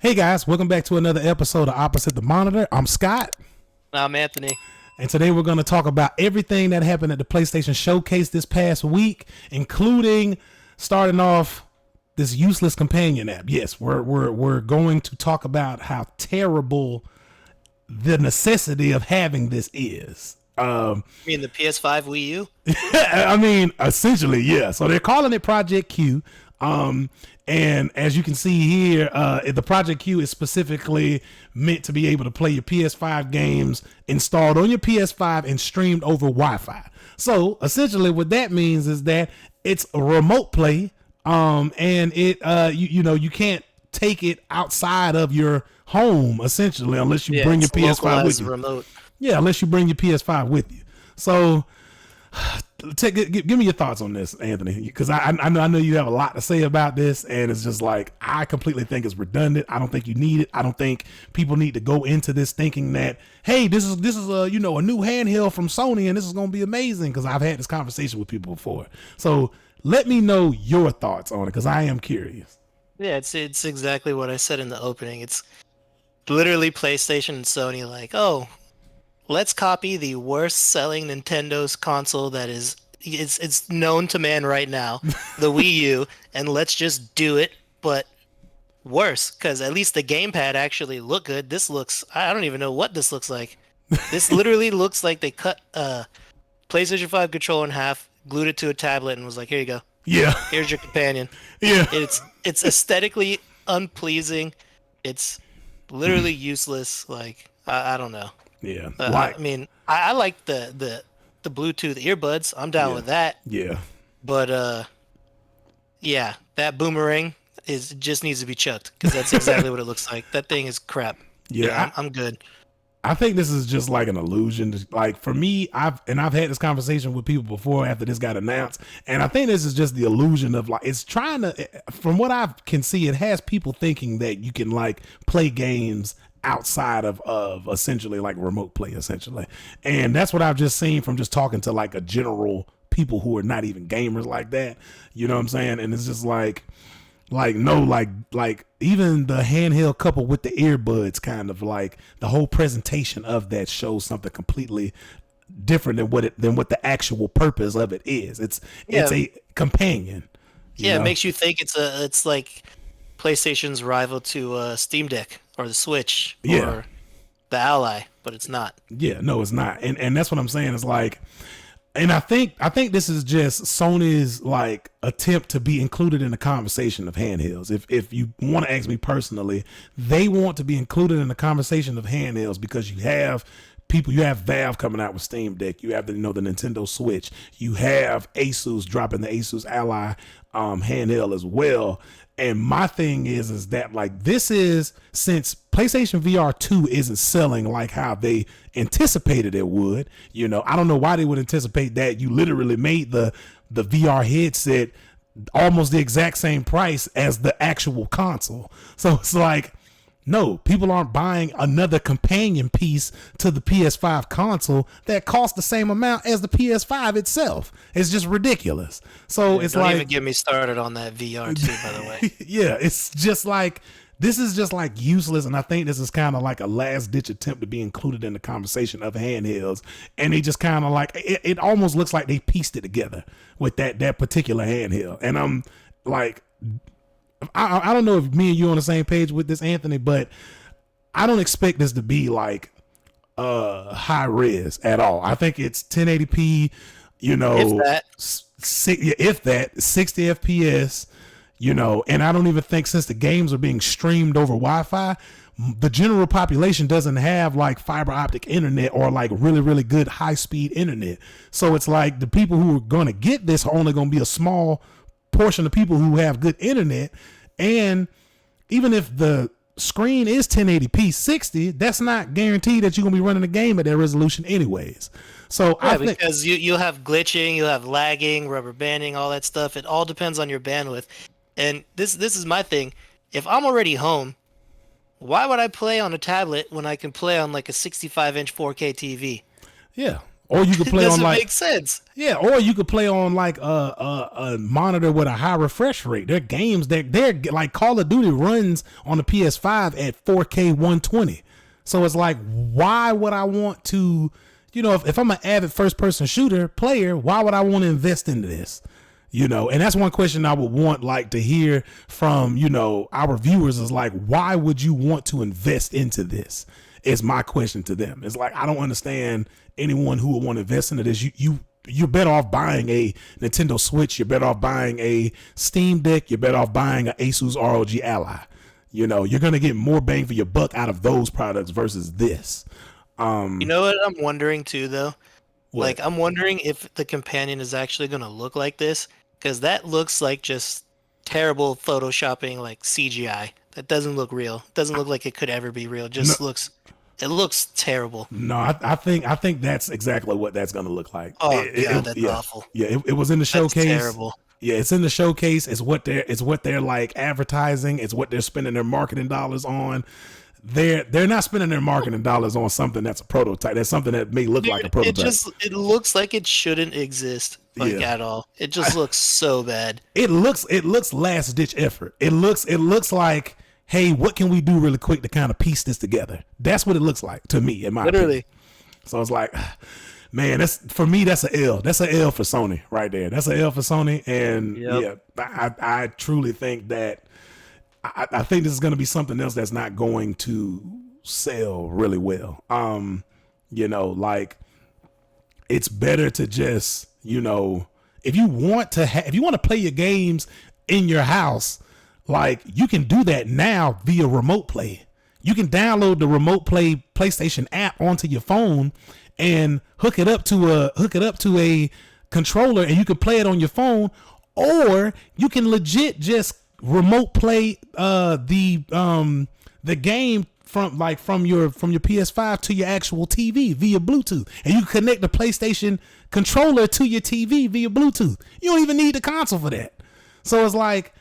Hey guys, welcome back to another episode of Opposite the Monitor. I'm Scott. I'm Anthony. And today we're going to talk about everything that happened at the PlayStation Showcase this past week, including starting off this useless companion app. Yes, we're going to talk about how terrible the necessity of having this is. You mean the PS5 Wii U? I mean, essentially, yeah. So they're calling it Project Q. And as you can see here, the Project Q is specifically meant to be able to play your PS5 games installed on your PS5 and streamed over Wi-Fi. So essentially what that means is that it's a remote play. And it, you can't take it outside of your home essentially, unless you bring your PS5 with you. Remote. Yeah, unless you bring your PS5 with you. So, give me your thoughts on this, Anthony, because I know you have a lot to say about this, and it's just like I completely think it's redundant. I don't think you need it. I don't think people need to go into this thinking that, hey, this is a new handheld from Sony, and this is going to be amazing. Because I've had this conversation with people before. So let me know your thoughts on it, because I am curious. Yeah, it's exactly what I said in the opening. It's literally PlayStation and Sony like, oh, let's copy the worst selling Nintendo's console that is it's known to man right now, the Wii U, and let's just do it, but worse, because at least the gamepad actually looked good. This looks, I don't even know what this looks like. This literally looks like they cut PlayStation 5 controller in half, glued it to a tablet, and was like, here you go. Yeah. Here's your companion. Yeah. It's aesthetically unpleasing. It's literally useless. Like, I don't know. Yeah, I mean, I like the Bluetooth earbuds. I'm down with that. Yeah, but yeah, that boomerang just needs to be chucked because that's exactly what it looks like. That thing is crap. Yeah, I'm good. I think this is just like an illusion. Like for me, I've had this conversation with people before after this got announced, and I think this is just the illusion of like it's trying to. From what I can see, it has people thinking that you can like play games outside of essentially like remote play essentially, and that's what I've just seen from just talking to like a general people who are not even gamers like that, you know what I'm saying? And it's just like even the handheld coupled with the earbuds, kind of like the whole presentation of that shows something completely different than what the actual purpose of it is. It's a companion. It makes you think it's like PlayStation's rival to Steam Deck or the Switch or the Ally, but it's not. Yeah, no, it's not. And that's what I'm saying. It's like, and I think this is just Sony's like attempt to be included in the conversation of handhelds. If you want to ask me personally, they want to be included in the conversation of handhelds because you have Valve coming out with Steam Deck. You have the Nintendo Switch. You have Asus dropping the Asus Ally handheld as well. And my thing is that like this is, since PlayStation VR 2 isn't selling like how they anticipated it would, I don't know why they would anticipate that. You literally made the VR headset almost the exact same price as the actual console. So it's like, no, people aren't buying another companion piece to the PS5 console that costs the same amount as the PS5 itself. It's just ridiculous. So it's don't even get me started on that VR too, by the way. Yeah, it's just like, this is just like useless. And I think this is kind of like a last ditch attempt to be included in the conversation of handhelds. And they just kind of like, it almost looks like they pieced it together with that particular handheld. And I'm like, I don't know if me and you are on the same page with this, Anthony, but I don't expect this to be like high res at all. I think it's 1080p, if that 60 FPS, and I don't even think, since the games are being streamed over Wi-Fi, the general population doesn't have like fiber optic internet or like really, really good high speed internet. So it's like the people who are going to get this are only going to be a small portion of people who have good internet. And even if the screen is 1080p 60, that's not guaranteed that you're gonna be running the game at that resolution anyways. So I think, because you have glitching, you have lagging, rubber banding, all that stuff. It all depends on your bandwidth. And this is my thing. If I'm already home, why would I play on a tablet when I can play on like a 65-inch 4K TV? Yeah. Or you could It play on doesn't like make sense. yeah, or you could play on like a monitor with a high refresh rate. There are games that they're like Call of Duty runs on the PS5 at 4K 120. So it's like, why would I want to, if I'm an avid first person shooter player, why would I want to invest into this? And that's one question I would want like to hear from, our viewers is like, why would you want to invest into this? Is my question to them. It's like, I don't understand anyone who would want to invest into this. You're better off buying a Nintendo Switch. You're better off buying a Steam Deck. You're better off buying an Asus ROG Ally. You're going to get more bang for your buck out of those products versus this. You know what I'm wondering too, though? What? Like, I'm wondering if the companion is actually going to look like this, because that looks like just terrible photoshopping, like CGI. That doesn't look real. Doesn't look like it could ever be real. Just looks, it looks terrible. No, I think that's exactly what that's going to look like. Oh God, that's awful. Yeah, it was in the showcase. That's terrible. Yeah, it's in the showcase. It's what they're like advertising. It's what they're spending their marketing dollars on. They're not spending their marketing dollars on something that's a prototype. That's something that may look like a prototype. It looks like it shouldn't exist at all. It just looks so bad. It looks last ditch effort. It looks like, hey, what can we do really quick to kind of piece this together? That's what it looks like to me, in my opinion. So it's like, man, that's for me. That's an L. That's an L for Sony right there. That's an L for Sony, and I truly think that I think this is going to be something else that's not going to sell really well. Like it's better to just if you want to play your games in your house, like you can do that now via remote play. You can download the remote play PlayStation app onto your phone and hook it up to a controller, and you can play it on your phone, or you can legit just remote play the game from your PS5 to your actual TV via Bluetooth, and you can connect the PlayStation controller to your TV via Bluetooth. You don't even need the console for that. So it's like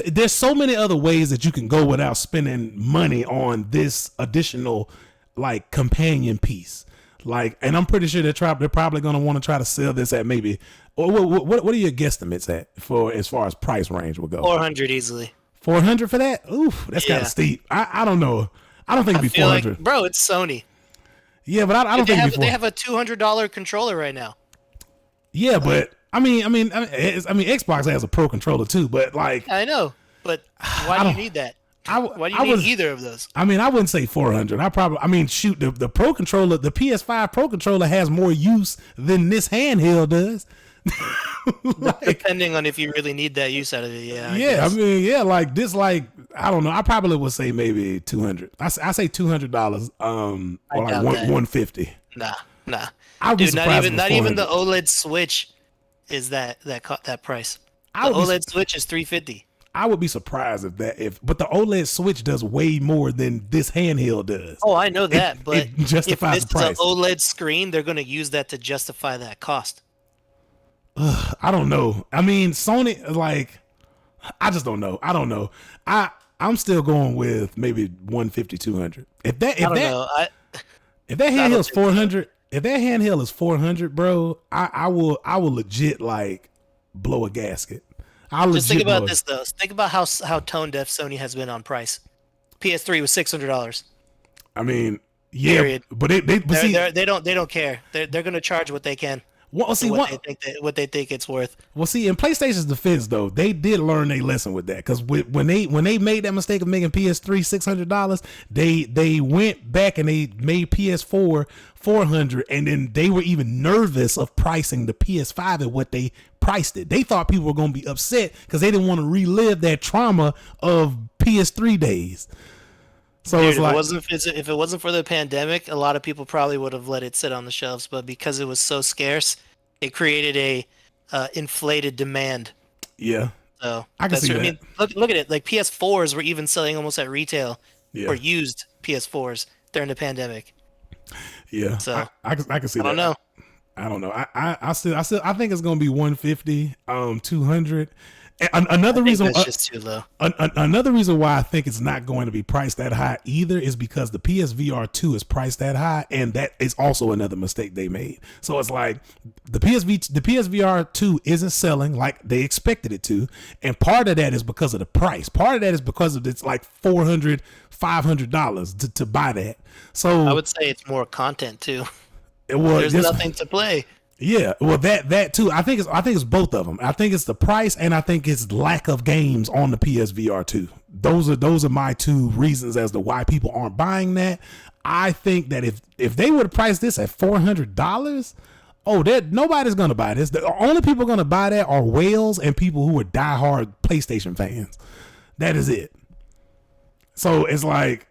there's so many other ways that you can go without spending money on this additional like companion piece. Like, and I'm pretty sure they're probably going to want to try to sell this at maybe. What are your guesstimates at for as far as price range will go? 400 easily. 400 for that? Oof, that's kind of steep. I don't know. I don't think it'd be 400. Like, bro, it's Sony. Yeah, but I don't think they have a $200 controller right now. Yeah, but I mean, Xbox has a pro controller too. But like, I know, but why do you need that? Why do you need either of those? I mean, I wouldn't say 400. Shoot, the pro controller, the PS5 pro controller has more use than this handheld does. Like, depending on if you really need that use out of it, yeah. Like this, like I don't know. I probably would say maybe 200. I say $200, or like 150. Nah. Dude, not even the OLED Switch is that price. The OLED Switch is $350. I would be surprised but the OLED Switch does way more than this handheld does. Oh, I know that, but it justifies if the price. It's an OLED screen, they're going to use that to justify that cost. I don't know. I mean, Sony, like, I just don't know. I don't know. I'm still going with maybe 150, 200. If that handheld is 400, if that handheld is 400, bro, I will legit like blow a gasket. Just think about this though. Think about how tone deaf Sony has been on price. PS3 was $600. I mean, yeah, period. But they don't care. They're going to charge what they can. What they think it's worth. Well, see, in PlayStation's defense, though, they did learn a lesson with that, because when they made that mistake of making PS3 $600, they went back and they made PS4 $400, and then they were even nervous of pricing the PS5 at what they priced it. They thought people were going to be upset because they didn't want to relive that trauma of PS3 days. So dude, it's like, if it wasn't for the pandemic, a lot of people probably would have let it sit on the shelves. But because it was so scarce, it created a inflated demand. Yeah, so I can see that. I mean, look at it. Like PS4s were even selling almost at retail, or used PS4s during the pandemic. Yeah, so I can see that. I don't know. I think it's gonna be 150, 200. Another reason that's just too low. Another reason why I think it's not going to be priced that high either is because the PSVR 2 is priced that high, and that is also another mistake they made. So it's like the PSVR 2 isn't selling like they expected it to, and part of that is because of the price. Part of that is because of it's like $400-$500 to buy that. So I would say it's more content too. There's nothing to play. Yeah, well, that too. I think it's both of them. I think it's the price, and I think it's lack of games on the PSVR 2. Those are my two reasons as to why people aren't buying that. I think that if they would have priced this at $400, nobody's gonna buy this. The only people gonna buy that are whales and people who are diehard PlayStation fans. That is it. So it's like,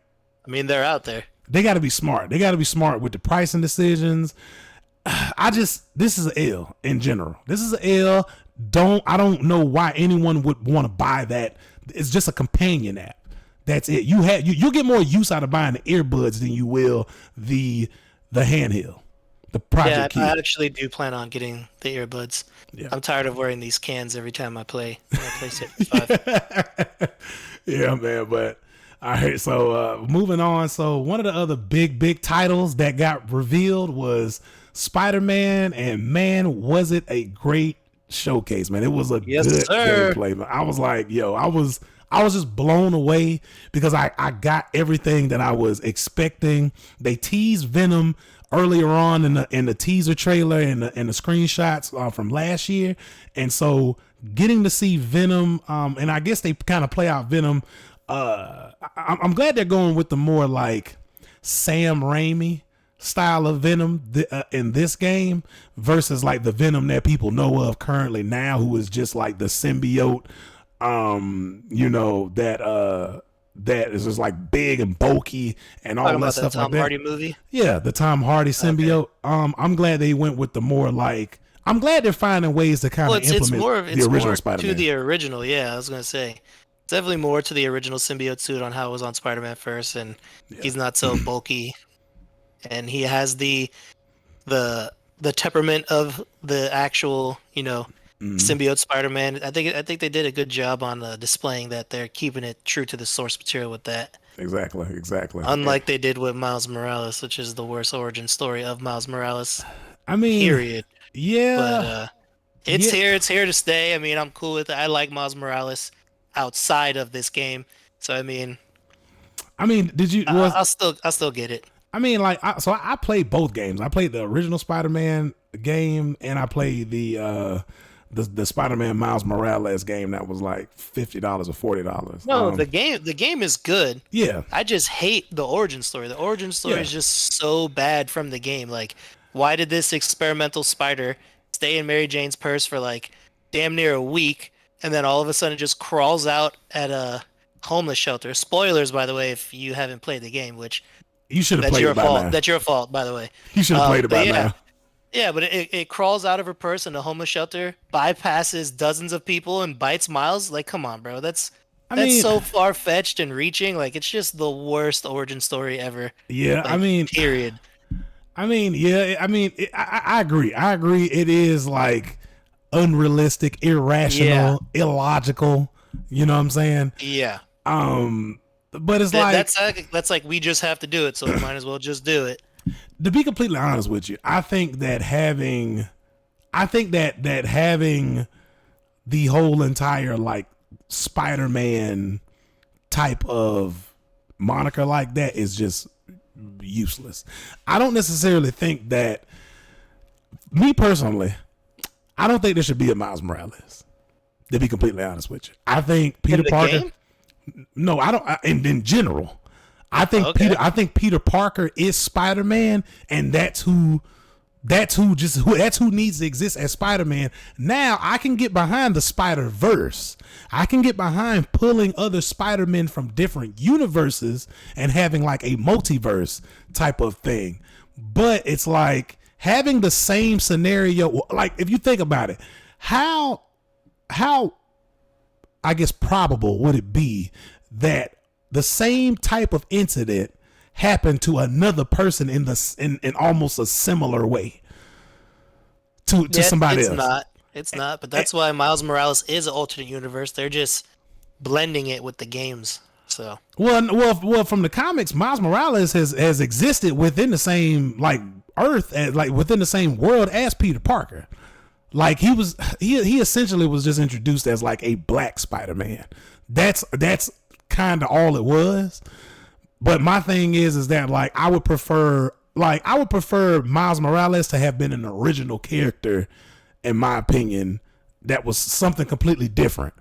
I mean, they're out there. They got to be smart. They got to be smart with the pricing decisions. This is an L in general. This is an L. I don't know why anyone would want to buy that. It's just a companion app. That's it. You'll get more use out of buying the earbuds than you will the handheld, the Project Key. I actually do plan on getting the earbuds. Yeah. I'm tired of wearing these cans every time I play PlayStation 5. Yeah, man. But all right. So moving on. So one of the other big titles that got revealed was Spider-Man, and man, was it a great showcase, man. It was a good gameplay, man. I was like, I was just blown away because I got everything that I was expecting. They teased Venom earlier on in the teaser trailer and the screenshots from last year, and so getting to see Venom, and I guess they kind of play out Venom. I'm glad they're going with the more like Sam Raimi style of Venom in this game versus like the Venom that people know of currently now, who is just like the symbiote, that is just like big and bulky and all that stuff like that. Tom Hardy movie? Yeah, the Tom Hardy symbiote. Okay. I'm glad they went with the more like, I'm glad they're finding ways to kind of implement the original Spider-Man. To the original, yeah, I was gonna say. It's definitely more to the original symbiote suit on how it was on Spider-Man first, and he's not so bulky. And he has the temperament of the actual, symbiote Spider-Man. I think they did a good job on displaying that. They're keeping it true to the source material with that. Exactly. Unlike they did with Miles Morales, which is the worst origin story of Miles Morales. I mean, period. Yeah. But it's here. It's here to stay. I mean, I'm cool with it. I like Miles Morales outside of this game. So I mean, did you? I'll still get it. I mean, like, I played both games. I played the original Spider-Man game, and I played the Spider-Man Miles Morales game that was like $50 or $40. No, the game is good. Yeah. I just hate the origin story. The origin story is just so bad from the game. Like, why did this experimental spider stay in Mary Jane's purse for like damn near a week, and then all of a sudden just crawls out at a homeless shelter? Spoilers, by the way, if you haven't played the game, which... You should have played it by now. That's your fault, by the way. You should have played it by now. Yeah, but it crawls out of her purse in a homeless shelter, bypasses dozens of people, and bites Miles. Like, come on, bro. That's so far-fetched and reaching. Like, it's just the worst origin story ever. Yeah, like, period. I agree. It is, like, unrealistic, irrational, illogical. You know what I'm saying? Yeah. But it's that's like we just have to do it, so we might as well just do it. To be completely honest with you, I think that having the whole entire like Spider-Man type of moniker like that is just useless. I don't necessarily think that, me personally, I don't think there should be a Miles Morales. To be completely honest with you, I think Peter Parker. Game? No, I don't. In general, I think Peter Parker is Spider-Man, and that's who needs to exist as Spider-Man. Now I can get behind the Spider-Verse. I can get behind pulling other Spider-Men from different universes and having like a multiverse type of thing. But it's like having the same scenario. Like, if you think about it, how I guess probable would it be that the same type of incident happened to another person in almost a similar way to somebody else? It's not, but that's why Miles Morales is an alternate universe. They're just blending it with the games. So Well, from the comics, Miles Morales has existed within the same like Earth, as, like within the same world as Peter Parker. Like he essentially was just introduced as like a black Spider-Man. That's kind of all it was. But my thing is that like I would prefer Miles Morales to have been an original character, in my opinion, that was something completely different.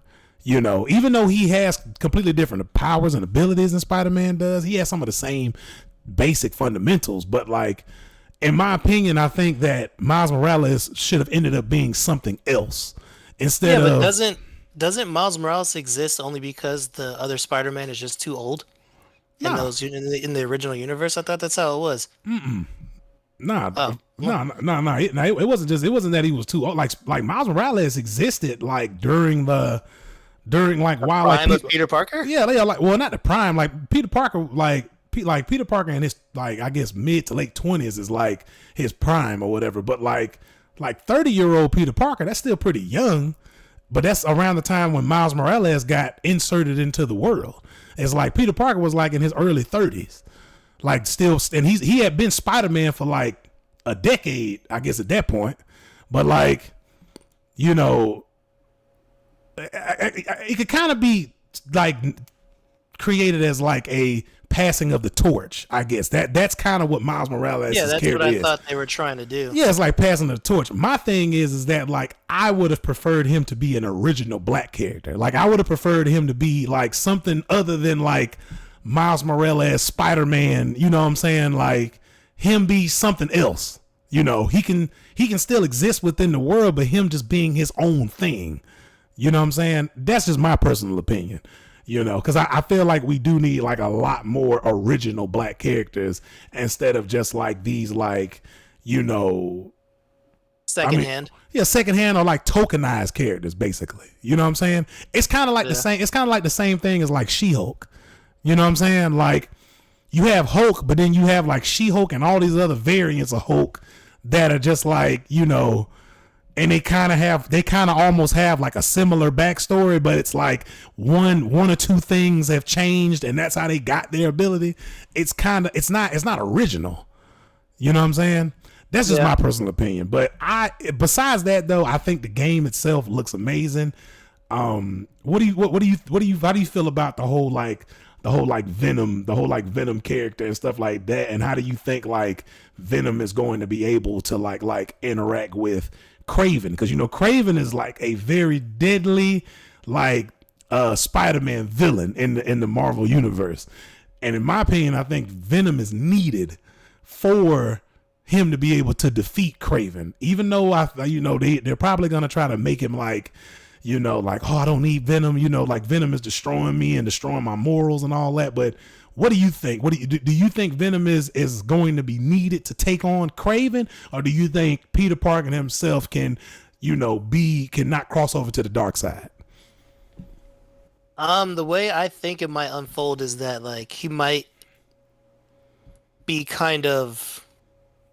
You know, even though he has completely different powers and abilities than Spider-Man does, he has some of the same basic fundamentals. But like, in my opinion, I think that Miles Morales should have ended up being something else instead yeah, of. but doesn't Miles Morales exist only because the other Spider-Man is just too old in Nah, in the original universe? I thought that's how it was. nah, Oh, well, nah. It wasn't just. It wasn't that he was too old. Like Miles Morales existed like during like while like prime of Peter Parker? yeah, they are like, well, not the prime. Like Peter Parker, like Peter Parker in his like I guess mid to late 20s is like his prime or whatever. But like 30-year-old Peter Parker, that's still pretty young. But that's around the time when Miles Morales got inserted into the world. It's like Peter Parker was like in his early 30s, like still, and he had been Spider-Man for like a decade, I guess at that point. But like, you know, it could kind of be like created as like a passing of the torch. I guess that's kind of what Miles Morales' Yeah, that's character what I is. thought they were trying to do. Yeah, it's like passing the torch. My thing is that like I would have preferred him to be an original black character. Like I would have preferred him to be like something other than like Miles Morales, Spider-Man. You know what I'm saying? Like him be something else. You know, he can still exist within the world, but him just being his own thing. You know what I'm saying? That's just my personal opinion. You know, because I feel like we do need like a lot more original black characters instead of just like these like, you know, Secondhand. yeah, secondhand or like tokenized characters, basically. You know what I'm saying? It's kind of like the same. It's kind of like the same thing as like She-Hulk. You know what I'm saying? Like you have Hulk, but then you have like She-Hulk and all these other variants of Hulk that are just like, you know. And they kind of almost have like a similar backstory, but it's like one or two things have changed, and that's how they got their ability. It's not original. You know what I'm saying? That's just my personal opinion. But besides that though, I think the game itself looks amazing. How do you feel about the whole Venom character and stuff like that? And how do you think like Venom is going to be able to like interact with Craven? Because you know Craven is like a very deadly like Spider-Man villain in the Marvel universe, and in my opinion, I think Venom is needed for him to be able to defeat Craven. Even though they're probably gonna try to make him like, you know, like, oh, I don't need Venom. You know, like Venom is destroying me and destroying my morals and all that. But what do you think? Do you think Venom is going to be needed to take on Craven, or do you think Peter Parker himself can not cross over to the dark side? The way I think it might unfold is that like he might be kind of,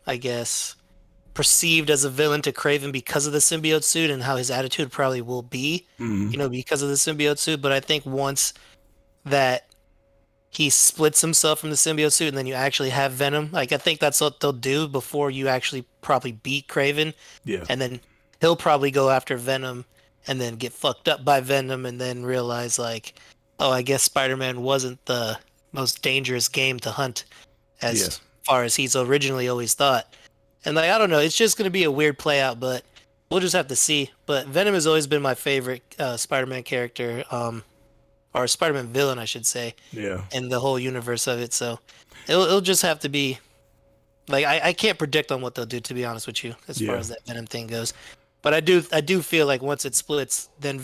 I guess, perceived as a villain to Craven because of the symbiote suit and how his attitude probably will be, you know, because of the symbiote suit. But I think once that he splits himself from the symbiote suit and then you actually have Venom, like I think that's what they'll do before you actually probably beat Craven. Yeah. And then he'll probably go after Venom and then get fucked up by Venom and then realize like, oh, I guess Spider-Man wasn't the most dangerous game to hunt as far as he's originally always thought. And like, I don't know, it's just going to be a weird play out, but we'll just have to see. But Venom has always been my favorite Spider-Man character, or Spider-Man villain, I should say. Yeah. In the whole universe of it. So it'll just have to be like, I can't predict on what they'll do, to be honest with you, as far as that Venom thing goes. But I do feel like once it splits, then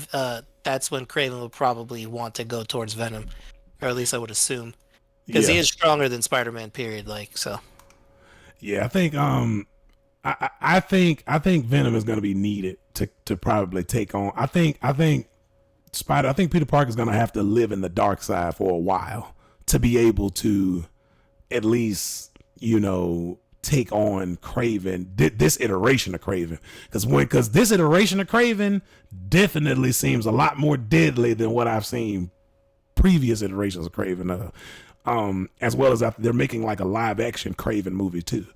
that's when Kraven will probably want to go towards Venom, or at least I would assume, because he is stronger than Spider-Man. Period. Like so. Yeah, I think I think Venom is going to be needed to probably take on. I think Peter Parker is going to have to live in the dark side for a while to be able to at least, you know, take on Craven, this iteration of Craven, because this iteration of Craven definitely seems a lot more deadly than what I've seen previous iterations of Craven, as well as they're making like a live action Craven movie too.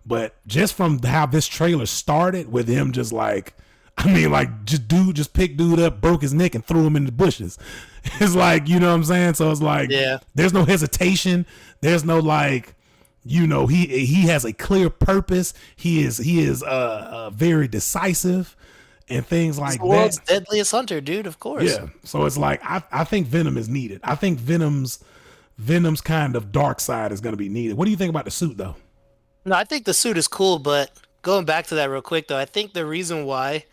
But just from how this trailer started with him just like, I mean, like just picked dude up, broke his neck and threw him in the bushes. It's like, you know what I'm saying? So it's like, there's no hesitation. There's no like, you know, he has a clear purpose. He is very decisive and things like that. The world's deadliest hunter, dude, of course. Yeah. So it's like, I think Venom is needed. I think Venom's kind of dark side is going to be needed. What do you think about the suit though? No, I think the suit is cool, but going back to that real quick though, I think the reason why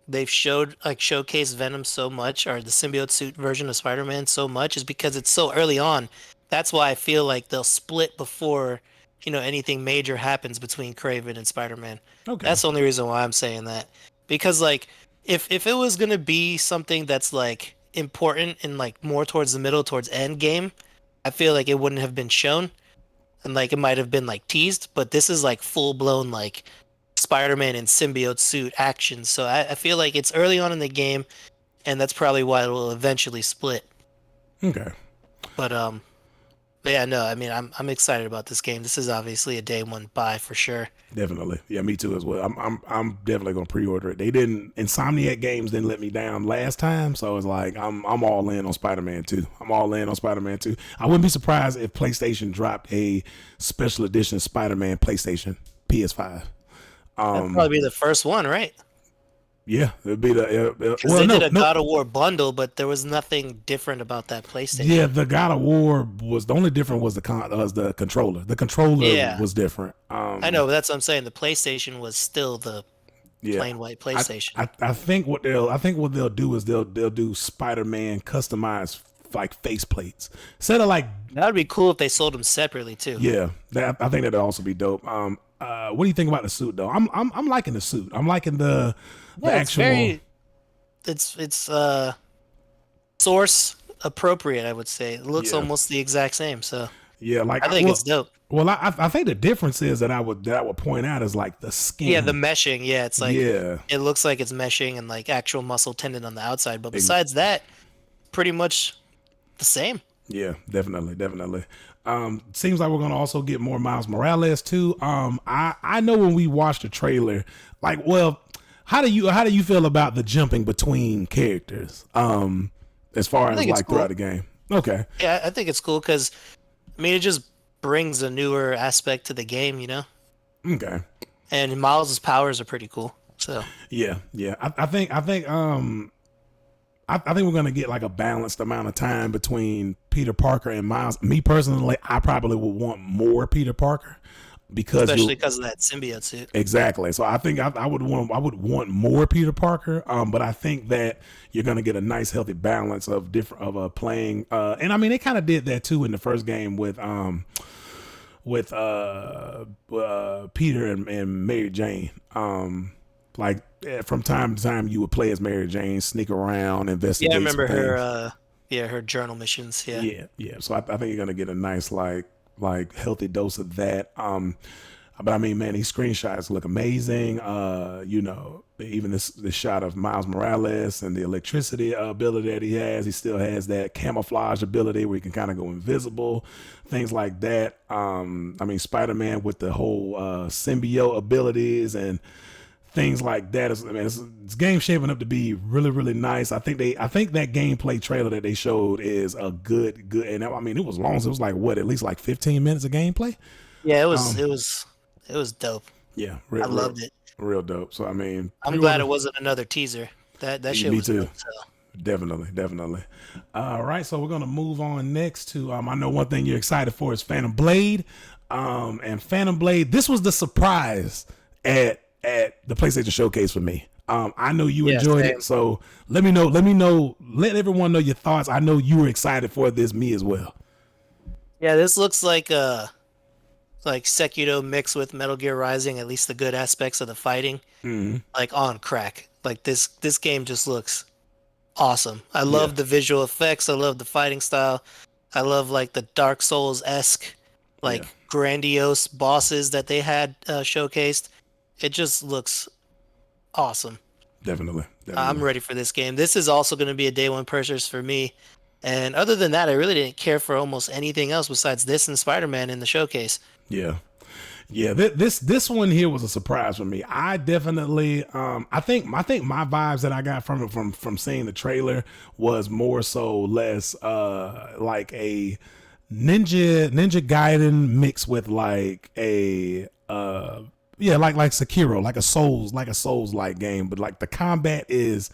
they've showcased Venom so much, or the symbiote suit version of Spider-Man so much, is because it's so early on. That's why I feel like they'll split before, you know, anything major happens between Kraven and Spider-Man. Okay. That's the only reason why I'm saying that. Because like if it was gonna be something that's like important and like more towards the middle, towards end game, I feel like it wouldn't have been shown. And like it might have been like teased, but this is like full blown like Spider-Man in symbiote suit action. So I feel like it's early on in the game, and that's probably why it will eventually split. Okay. But yeah, no, I mean I'm excited about this game. This is obviously a day one buy for sure. Definitely. Yeah, me too as well. I'm definitely gonna pre-order it. Insomniac Games didn't let me down last time, so it's like I'm all in on Spider-Man 2. I'm all in on Spider-Man 2. I wouldn't be surprised if PlayStation dropped a special edition Spider-Man PlayStation PS5. That'd probably be the first one, right? Yeah, it'd be the. They did a God of War bundle, but there was nothing different about that PlayStation. Yeah, the God of War was the only different was the controller. The controller was different. I know, but that's what I'm saying. The PlayStation was still the plain white PlayStation. I think what they'll do is they'll do Spider-Man customized like face plates instead of like. That would be cool if they sold them separately too. Yeah, I think that'd also be dope. What do you think about the suit though? I'm liking the suit. I'm liking the actual. It's source appropriate, I would say. It looks almost the exact same. So yeah, like I think it's dope. Well, I think the difference is that I would point out is like the skin. Yeah, the meshing. Yeah, it's like it looks like it's meshing and like actual muscle tendon on the outside. But besides that, pretty much the same. Yeah, definitely. Seems like we're gonna also get more Miles Morales too. I know when we watched the trailer, like, well, how do you feel about the jumping between characters? As far as like throughout the game. Okay. Yeah, I think it's cool because, I mean, it just brings a newer aspect to the game, you know. Okay. And Miles' powers are pretty cool. So. Yeah. I think we're gonna get like a balanced amount of time between Peter Parker and Miles. Me personally, I probably would want more Peter Parker especially because of that symbiote suit. Exactly. So I think I would want more Peter Parker. But I think that you're gonna get a nice healthy balance of playing. And I mean they kind of did that too in the first game with Peter and Mary Jane. Like from time to time, you would play as Mary Jane, sneak around, investigate. Yeah, I remember her. Her journal missions. Yeah. So I think you're gonna get a nice like healthy dose of that. But I mean, man, these screenshots look amazing. You know, even this shot of Miles Morales and the electricity ability that he has. He still has that camouflage ability where he can kind of go invisible, things like that. I mean, Spider-Man with the whole symbiote abilities and things like that. It's game shaping up to be really, really nice. I think that gameplay trailer that they showed is a good, and I mean, it was long. So it was like at least like 15 minutes of gameplay. Yeah, it was dope. Yeah, I loved it. Real dope. So I mean, I'm glad it wasn't another teaser. That shit was too. Dope, so. Definitely. All right, so we're gonna move on next to I know one thing you're excited for is Phantom Blade. And Phantom Blade, this was the surprise at the PlayStation Showcase for me. I know you enjoyed it, so let everyone know your thoughts. I know you were excited for this, me as well. Yeah, this looks like Sekiro mixed with Metal Gear Rising, at least the good aspects of the fighting, like on crack. Like this game just looks awesome. I love the visual effects. I love the fighting style. I love like the Dark Souls-esque Yeah, like grandiose bosses that they had showcased. It just looks awesome. definitely, I'm definitely. ready for this game. This is also going to be a day one purchase for me. And other than that, I really didn't care for almost anything else besides this and Spider-Man in the showcase. Yeah. Yeah, this one here was a surprise for me. I definitely I think my vibes that I got from it from seeing the trailer was more so less like a Ninja Gaiden mixed with like a yeah, like Sekiro, like a Souls like game, but like the combat is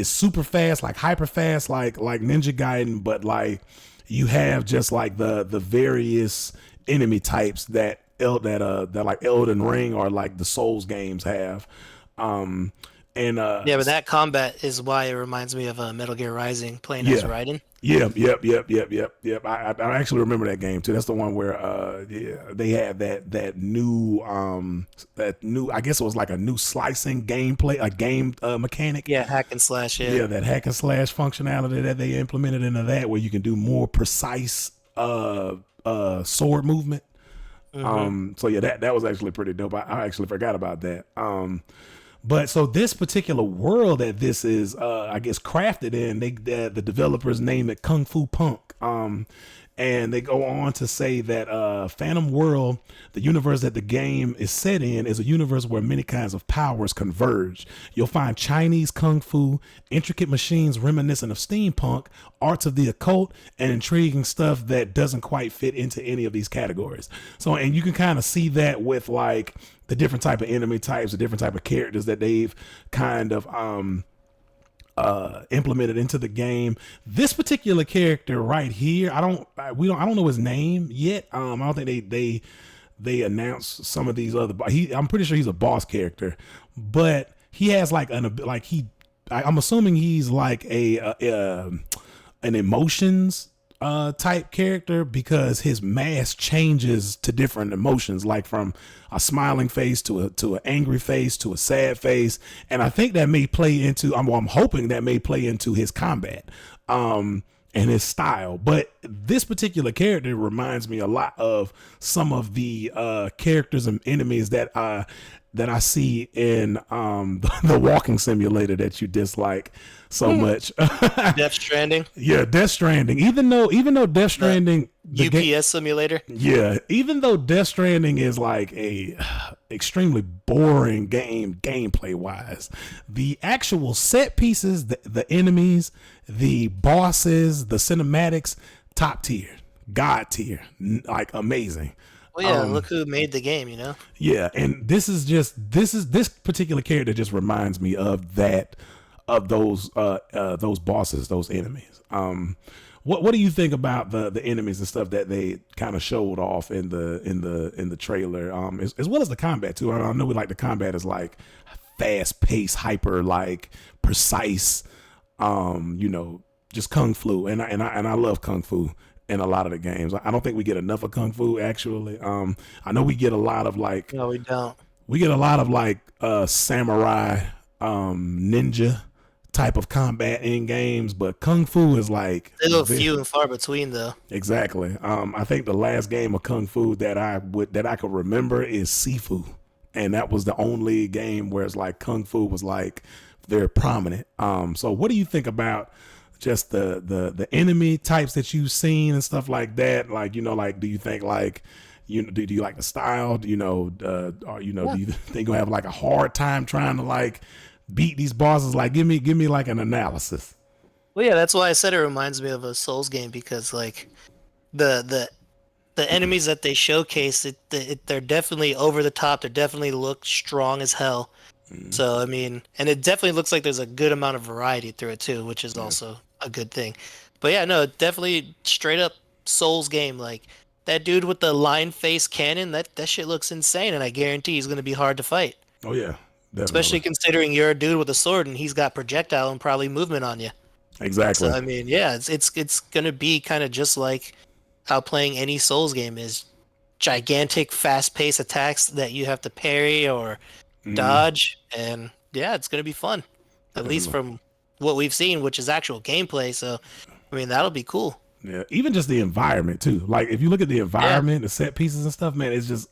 super fast, like hyper fast, like Ninja Gaiden, but like you have just like the various enemy types that like Elden Ring or like the Souls games have. Um and Yeah, but that combat is why it reminds me of Metal Gear Rising playing as yeah. Raiden. Yep. I actually remember that game too. That's the one where yeah, they had that new I guess it was like a new slicing gameplay, a game mechanic. Yeah, hack and slash. Yeah. Yeah, that hack and slash functionality that they implemented into that, where you can do more precise sword movement. hmm So yeah, that was actually pretty dope. I actually forgot about that. But so this particular world that this is, I guess, crafted in, the developers name it Kung Fu Punk. And they go on to say that Phantom World, the universe that the game is set in, is a universe where many kinds of powers converge. You'll find Chinese kung fu, intricate machines reminiscent of steampunk, arts of the occult, and intriguing stuff that doesn't quite fit into any of these categories. So, and you can kind of see that with like the different type of enemy types, the different type of characters that they've kind of implemented into the game. This particular character right here, I don't know his name yet. I don't think they announced some of these other. I'm pretty sure he's a boss character, but he has like I'm assuming he's like an emotions type character, because his mask changes to different emotions, like from a smiling face to an angry face to a sad face, and I think that may play into I'm hoping that may play into his combat and his style. But this particular character reminds me a lot of some of the characters and enemies that I see in the walking simulator that you dislike so much. Death Stranding, Yeah, Death Stranding. Even though Death the Stranding, UPS simulator. yeah, even though Death Stranding is like a extremely boring game gameplay wise, the actual set pieces, the enemies, the bosses, the cinematics, top tier, god tier, like amazing. Well, yeah, look who made the game, you know? Yeah, and this particular character just reminds me of those bosses, those enemies. What do you think about the enemies and stuff that they kind of showed off in the trailer, as well as the combat too? I know we like the combat is like fast paced, hyper like precise, just kung fu, and I love kung fu in a lot of the games. I don't think we get enough of kung fu actually. I know we get a lot of like No, we don't. samurai ninja type of combat in games, but kung fu is like Still few and far between, though. exactly. I think the last game of kung fu that I could remember is Sifu, and that was the only game where it's like kung fu was like very prominent. So what do you think about just the enemy types that you've seen and stuff like that? Like, like, do you think like, do you like the style? Or Yeah. do you think you'll have like a hard time trying to like beat these bosses? Like, give me like an analysis. Well, yeah, that's why I said it reminds me of a Souls game because, like, the the enemies that they showcase, they're definitely over the top. They definitely look strong as hell. So, I mean, and it definitely looks like there's a good amount of variety through it too, which is Yeah, also a good thing. But yeah, no, definitely straight up Souls game. Like that dude with the line face cannon, that shit looks insane, and I guarantee he's gonna be hard to fight. oh yeah, definitely, Especially considering you're a dude with a sword and he's got projectile and probably movement on you. So exactly. I mean, yeah, it's gonna be kind of just like how playing any Souls game is. Gigantic, fast-paced attacks that you have to parry or Hmm. dodge, and yeah, it's gonna be fun. At least Definitely. from what we've seen, which is actual gameplay. So, I mean, that'll be cool. Yeah, even just the environment too. Like if you look at the Yeah. environment, the set pieces and stuff, man, it's just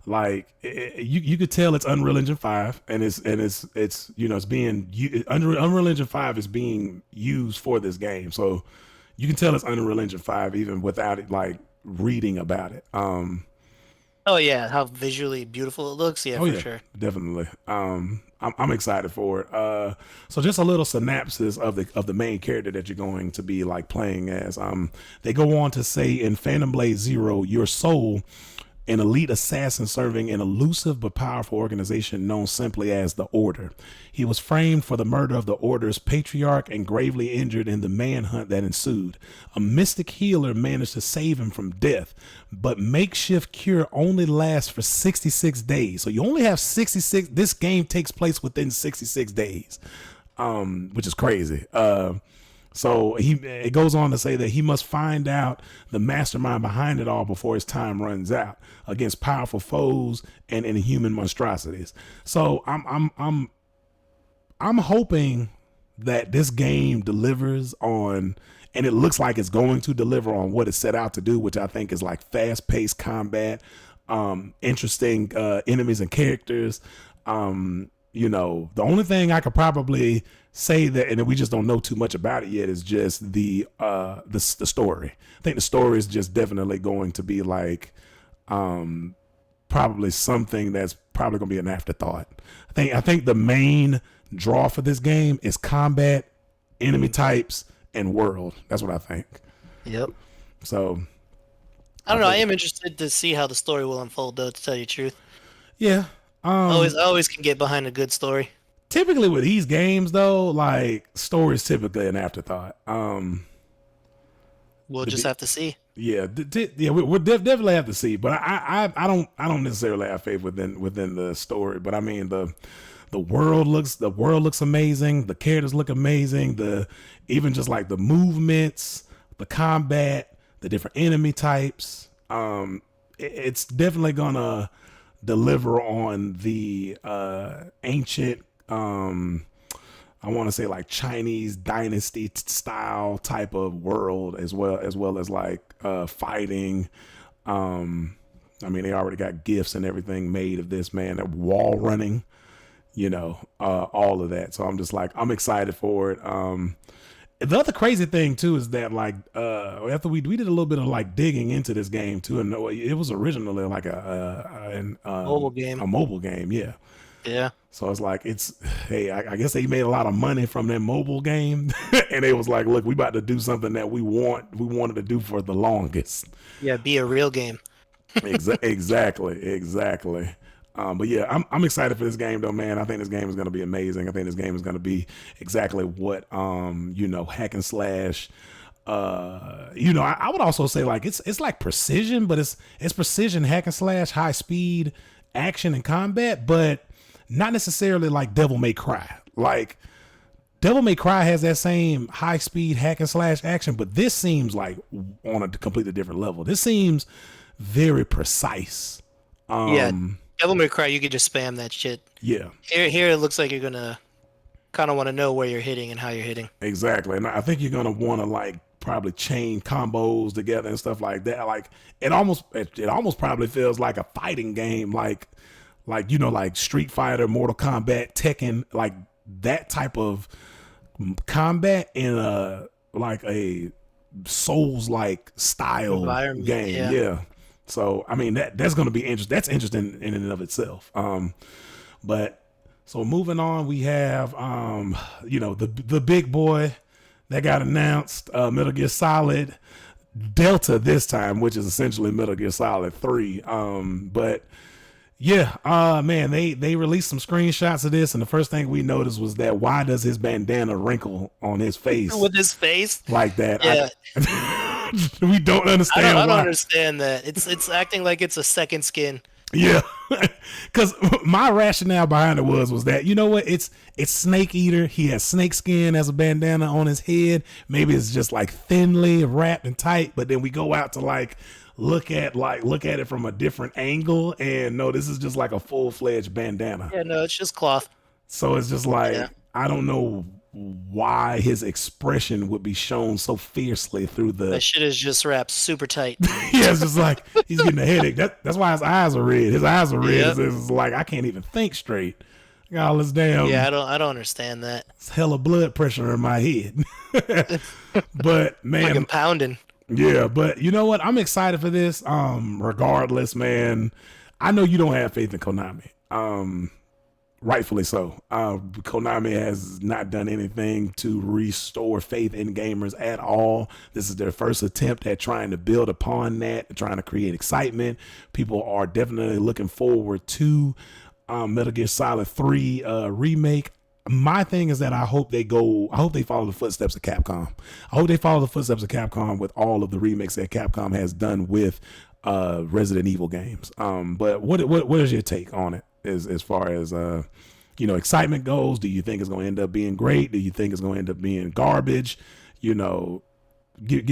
like you could tell it's Unreal Engine 5, and it's you know it's being Unreal Engine 5 is being used for this game, so you can tell it's Unreal Engine 5 even without it like reading about it. Oh yeah, how visually beautiful it looks. Yeah, Oh for yeah, sure. definitely. I'm excited for it. So just a little synopsis of the main character that you're going to be like playing as. They go on to say in Phantom Blade Zero, your soul, an elite assassin serving an elusive but powerful organization known simply as the Order. He was framed for the murder of the Order's patriarch and gravely injured in the manhunt that ensued. A mystic healer managed to save him from death, but makeshift cure only lasts for 66 days. So you only have 66. This game takes place within 66 days, which is crazy. So it goes on to say that he must find out the mastermind behind it all before his time runs out against powerful foes and inhuman monstrosities. So I'm hoping that this game delivers on, and it looks like it's going to deliver on what it's set out to do, which I think is like fast-paced combat, interesting enemies and characters. You know, the only thing I could probably say that, and we just don't know too much about it yet, is just the story. I think the story is just definitely going to be like probably something that's probably going to be an afterthought. I think the main draw for this game is combat, enemy types, and world. That's what I think. Yep. So I don't know. I am interested to see how the story will unfold, though. To tell you the truth, yeah. always can get behind a good story. Typically with these games though, like story is typically an afterthought. We'll just have to see. Yeah, we'll definitely have to see. But I don't necessarily have faith within the story. But I mean the world looks amazing. The characters look amazing. Even just like the movements, the combat, the different enemy types. It's definitely gonna deliver on the ancient, I want to say like Chinese dynasty style type of world, as well as like fighting. I mean, they already got gifts and everything made of this, man. That wall running, you know, all of that. So I'm just like, I'm excited for it. The other crazy thing too is that like after we did a little bit of like digging into this game too, and it was originally like a Mobile game. a mobile game, yeah. Yeah. So it's like hey, I guess they made a lot of money from that mobile game, and they was like, look, we about to do something that we wanted to do for the longest. Yeah, be a real game. Exactly. But yeah, I'm excited for this game though, man. I think this game is going to be amazing. I think this game is going to be exactly what, you know, hack and slash. You know, I would also say like it's like precision, but it's precision hack and slash, high speed action and combat, but not necessarily like Devil May Cry. Like Devil May Cry has that same high speed hack and slash action, but this seems like on a completely different level. This seems very precise. Yeah. Devil May Cry, you could just spam that shit. Yeah. Here it looks like you're gonna kind of want to know where you're hitting and how you're hitting. Exactly. And I think you're gonna want to like probably chain combos together and stuff like that. Like it almost probably feels like a fighting game, like you know, like Street Fighter, Mortal Kombat, Tekken, like that type of combat in a like a Souls like style game. Yeah. So I mean that's going to be interesting. That's interesting in and of itself. But so moving on, we have you know, the big boy that got announced, Metal Gear Solid Delta this time, which is essentially Metal Gear Solid 3. But yeah, man, they released some screenshots of this, and the first thing we noticed was that why does his bandana wrinkle on his face with his face like that? Yeah. We don't understand. I don't understand that. It's acting like it's a second skin. Yeah, because my rationale behind it was that, you know what, it's Snake Eater. He has snake skin as a bandana on his head. Maybe it's just like thinly wrapped and tight, but then we go out to like look at it from a different angle, and no, this is just like a full-fledged bandana. Yeah, no, it's just cloth. So it's just like, I don't know why his expression would be shown so fiercely through the. That shit is just wrapped super tight. Yeah, it's just like he's getting a headache. That's why his eyes are red. His eyes are red. Yep. It's like I can't even think straight. Got all this damn. Yeah, I don't understand that. It's hella blood pressure in my head. But man, Fucking pounding. yeah, but you know what? I'm excited for this. Regardless, man, I know you don't have faith in Konami. Rightfully so. Konami has not done anything to restore faith in gamers at all. This is their first attempt at trying to build upon that, trying to create excitement. People are definitely looking forward to Metal Gear Solid 3 remake. My thing is that I hope they follow the footsteps of Capcom. I hope they follow the footsteps of Capcom with all of the remakes that Capcom has done with Resident Evil games. But what is your take on it as far as excitement goes? Do you think it's going to end up being great? Do you think it's going to end up being garbage? Give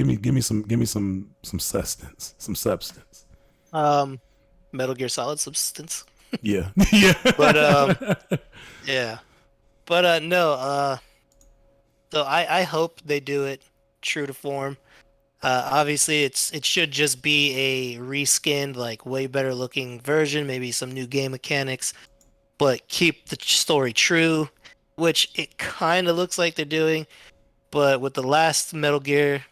me some substance, Metal Gear Solid substance. Yeah. Yeah. But yeah. But no, so I hope they do it true to form. Obviously it should just be a reskinned, like way better looking version, maybe some new game mechanics, but keep the story true, which it kind of looks like they're doing. But with the last Metal Gear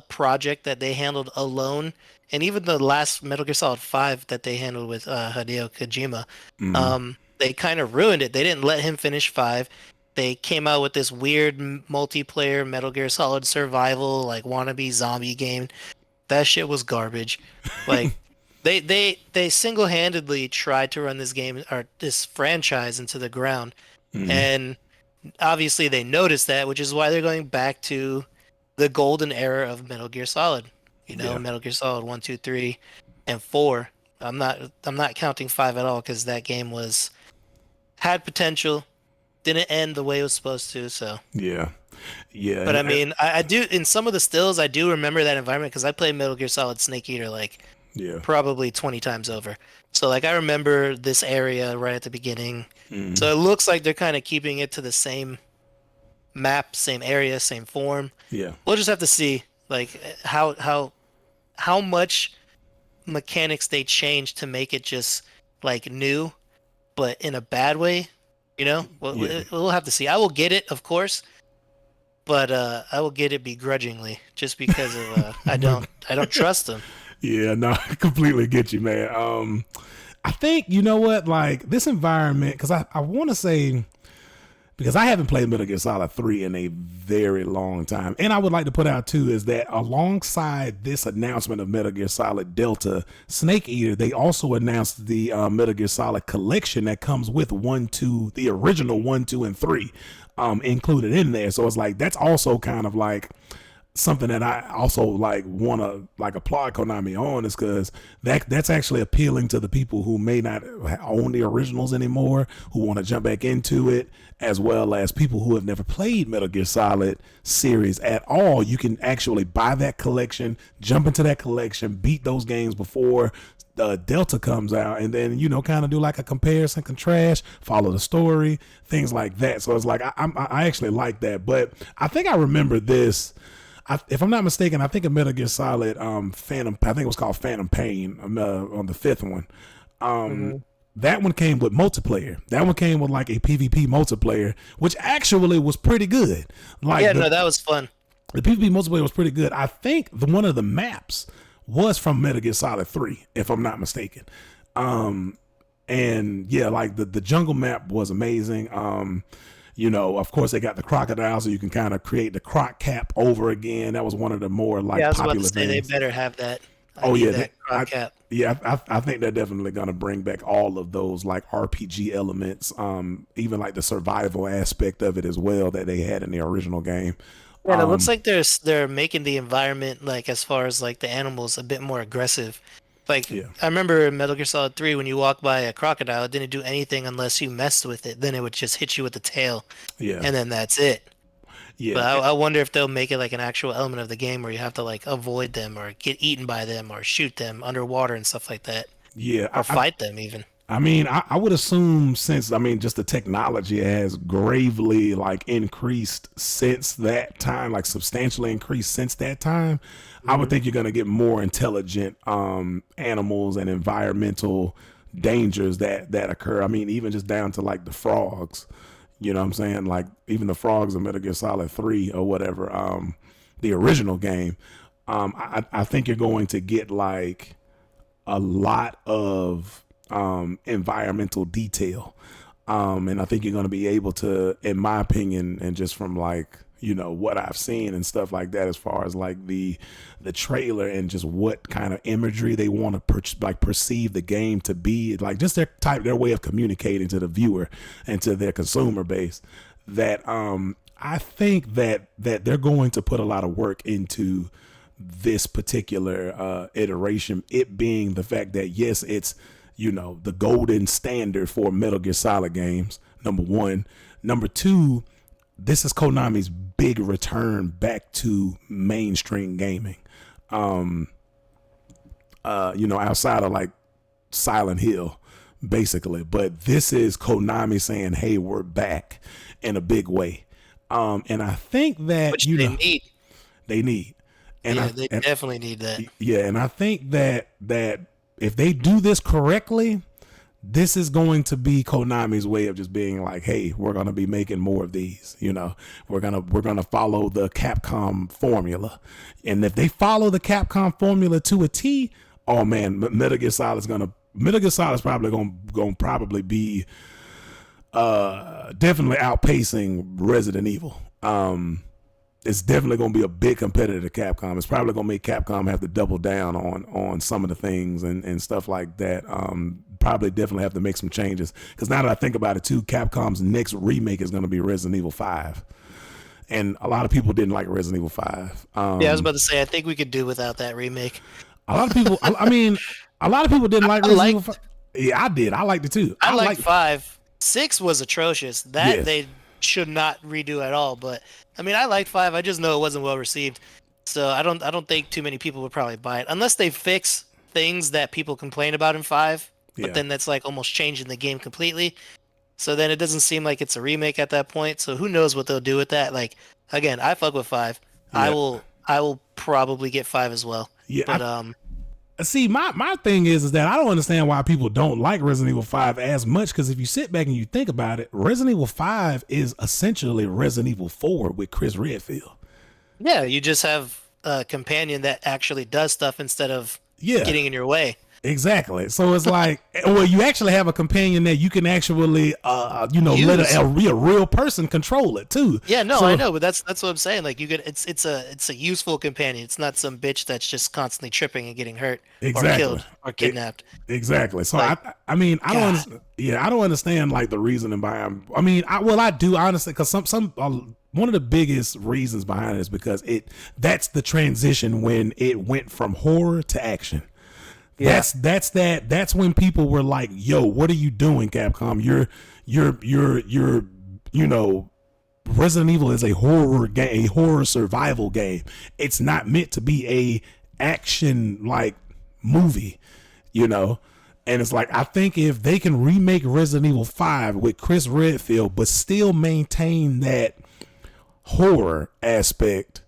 project that they handled alone, and even the last Metal Gear Solid 5 that they handled with Hideo Kojima, they kind of ruined it. They didn't let him finish 5. They came out with this weird multiplayer Metal Gear Solid survival, like wannabe zombie game. That shit was garbage. Like they single-handedly tried to run this game or this franchise into the ground. And obviously they noticed that, which is why they're going back to the golden era of Metal Gear Solid. Metal Gear Solid 1, 2, 3, and 4. I'm not counting 5 at all because that game had potential, didn't end the way it was supposed to. So yeah. But I mean, I do, in some of the stills, I do remember that environment because I played Metal Gear Solid Snake Eater probably 20 times over. So like I remember this area right at the beginning. So it looks like they're kind of keeping it to the same map, same area, same form. Yeah. We'll just have to see like how much mechanics they change to make it just like new, but in a bad way. We'll have to see. I will get it, of course, but I will get it begrudgingly, just because of I don't trust them. Yeah, no, I completely get you, man. I think like this environment, because I want to say, because I haven't played Metal Gear Solid 3 in a very long time. And I would like to put out too is that alongside this announcement of Metal Gear Solid Delta Snake Eater, they also announced the Metal Gear Solid collection that comes with 1, 2, the original 1, 2, and 3 included in there. So it's like that's also kind of like something that I also like want to like applaud Konami on, is because that's actually appealing to the people who may not own the originals anymore, who want to jump back into it, as well as people who have never played Metal Gear Solid series at all. You can actually buy that collection, jump into that collection, beat those games before Delta comes out, and then kind of do like a comparison, contrast, follow the story, things like that. So it's like I actually like that. But I think I remember this. If I'm not mistaken, I think a Metal Gear Solid Phantom, I think it was called Phantom Pain on the 5th one. That one came with multiplayer. That one came with like a PvP multiplayer, which actually was pretty good. Like that was fun. The PvP multiplayer was pretty good. I think one of the maps was from Metal Gear Solid 3, if I'm not mistaken. And yeah, like the jungle map was amazing. Of course, they got the crocodile, so you can kind of create the croc cap over again. That was one of the more like popular things. They better have that. That croc cap. Yeah, I think they're definitely gonna bring back all of those like RPG elements, even like the survival aspect of it as well that they had in the original game. Yeah, it looks like they're making the environment, like as far as like the animals, a bit more aggressive. Like I remember in Metal Gear Solid 3, when you walk by a crocodile, it didn't do anything unless you messed with it. Then it would just hit you with the tail. Yeah. And then that's it. Yeah. But I wonder if they'll make it like an actual element of the game where you have to like avoid them or get eaten by them or shoot them underwater and stuff like that. Yeah. Or fight them even. I mean, I would assume since just the technology has gravely like increased since that time, like substantially increased since that time. I would think you're gonna get more intelligent animals and environmental dangers that occur. I mean, even just down to like the frogs. You know what I'm saying? Like even the frogs in Metal Gear Solid 3 or whatever, the original game. I think you're going to get like a lot of environmental detail. And I think you're going to be able to, in my opinion, and just from like, what I've seen and stuff like that, as far as like the trailer and just what kind of imagery they want to perceive the game to be, like just their way of communicating to the viewer and to their consumer base, that I think that they're going to put a lot of work into this particular iteration, it being the fact that yes, it's the golden standard for Metal Gear Solid games, number one. Number two, this is Konami's big return back to mainstream gaming. Outside of like Silent Hill, basically. But this is Konami saying, hey, we're back in a big way. And I think that, Which they need. And they definitely need that. Yeah, and I think that if they do this correctly, this is going to be Konami's way of just being like, hey, we're going to be making more of these. We're going to follow the Capcom formula. And if they follow the Capcom formula to a T, oh man, Metal Gear Solid is probably going to probably be definitely outpacing Resident Evil. It's definitely going to be a big competitor to Capcom. It's probably going to make Capcom have to double down on some of the things and stuff like that. Probably definitely have to make some changes. Because now that I think about it too, Capcom's next remake is going to be Resident Evil 5. And a lot of people didn't like Resident Evil 5. I was about to say, I think we could do without that remake. A lot of people, a lot of people didn't like Resident Evil 5. Yeah, I did. I liked it too. I liked 5. 6 was atrocious. They should not redo at all. But I mean, I liked 5. I just know it wasn't well received. So I don't think too many people would probably buy it unless they fix things that people complain about in 5. But then that's like almost changing the game completely. So then it doesn't seem like it's a remake at that point. So who knows what they'll do with that? Like, again, I fuck with 5. Yeah. I will probably get 5 as well. Yeah. But see, my thing is that I don't understand why people don't like Resident Evil 5 as much, because if you sit back and you think about it, Resident Evil 5 is essentially Resident Evil 4 with Chris Redfield. Yeah, you just have a companion that actually does stuff instead of getting in your way. Exactly. So it's like, well, you actually have a companion that you can actually, let a real person control it too. Yeah, no, I know, but that's what I'm saying. Like, you could, it's a useful companion. It's not some bitch that's just constantly tripping and getting hurt or killed or kidnapped. Exactly. So like, I don't understand like the reasoning behind. I do honestly, because some one of the biggest reasons behind it is because that's the transition when it went from horror to action. Yeah. That's when people were like, yo, what are you doing, Capcom? You're Resident Evil is a horror game, a horror survival game. It's not meant to be a action like movie, And it's like, I think if they can remake Resident Evil 5 with Chris Redfield, but still maintain that horror aspect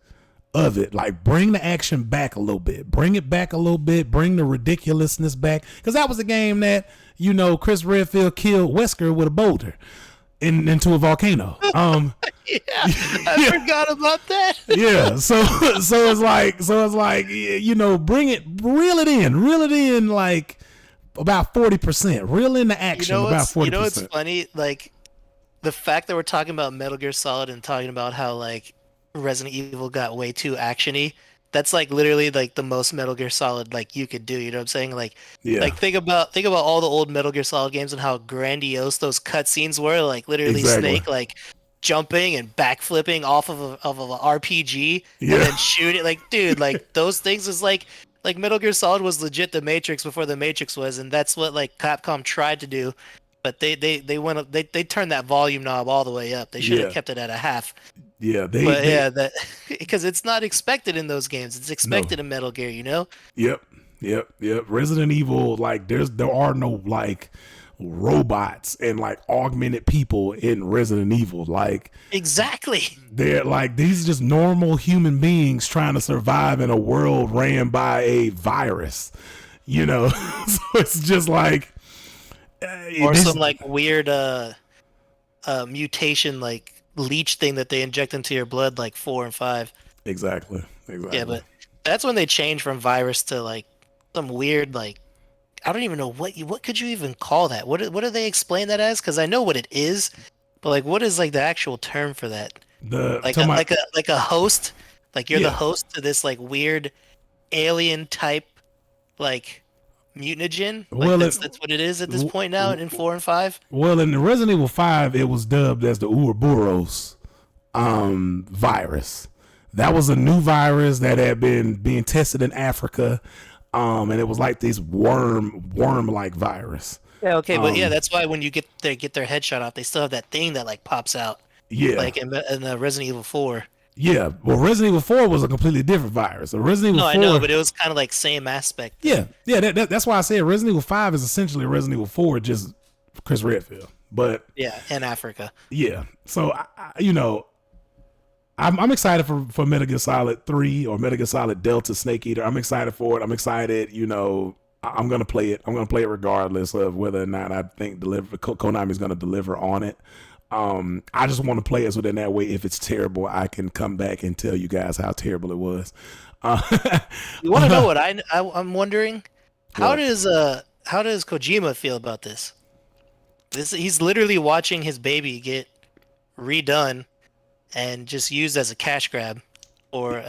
of it, like bring the action back a little bit, bring the ridiculousness back, because that was a game that Chris Redfield killed Wesker with a boulder into a volcano. I forgot about that. Yeah, so it's like reel it in like about 40%, reel in the action about 40%. You know what's funny, like the fact that we're talking about Metal Gear Solid and talking about how like Resident Evil got way too actiony. That's like literally like the most Metal Gear Solid like you could do. You know what I'm saying? Like, like think about all the old Metal Gear Solid games and how grandiose those cutscenes were. Like literally Snake like jumping and backflipping off of a RPG and then shooting. Like, dude, like those things is like Metal Gear Solid was legit the Matrix before the Matrix was, and that's what like Capcom tried to do. But they turned that volume knob all the way up. They should have kept it at a half. Yeah, that because it's not expected in those games. It's expected in Metal Gear, Yep. Resident Evil, like there are no like robots and like augmented people in Resident Evil. Like Exactly. they're like, these are just normal human beings trying to survive in a world ran by a virus, you know. So it's just like Or some like weird mutation like leech thing that they inject into your blood like 4 and 5. Exactly. Yeah, but that's when they change from virus to like some weird like I don't even know what could you even call that? What do they explain that as? Because I know what it is, but like what is like the actual term for that? Like a host, like you're the host to this like weird alien type like mutagen. Like Well, that's what it is at this point now in 4 and 5. Well, in Resident Evil 5, it was dubbed as the Ouroboros virus. That was a new virus that had been being tested in Africa, and it was like this worm-like virus. Yeah, okay, but yeah, that's why when you get their headshot off, they still have that thing that like pops out. Yeah, like in Resident Evil 4. Yeah, well, Resident Evil 4 was a completely different virus. So Resident Evil 4, I know, but it was kind of like same aspect. Yeah, that's why I said Resident Evil 5 is essentially Resident Evil 4, just Chris Redfield. But yeah, in Africa. Yeah, so I'm excited for Metal Gear Solid 3 or Metal Gear Solid Delta Snake Eater. I'm excited for it. I'm excited, I'm gonna play it. I'm gonna play it regardless of whether or not I think Konami's gonna deliver on it. I just want to play it so then that way, if it's terrible, I can come back and tell you guys how terrible it was. You want to know what I'm wondering? How does Kojima feel about this? He's literally watching his baby get redone and just used as a cash grab, or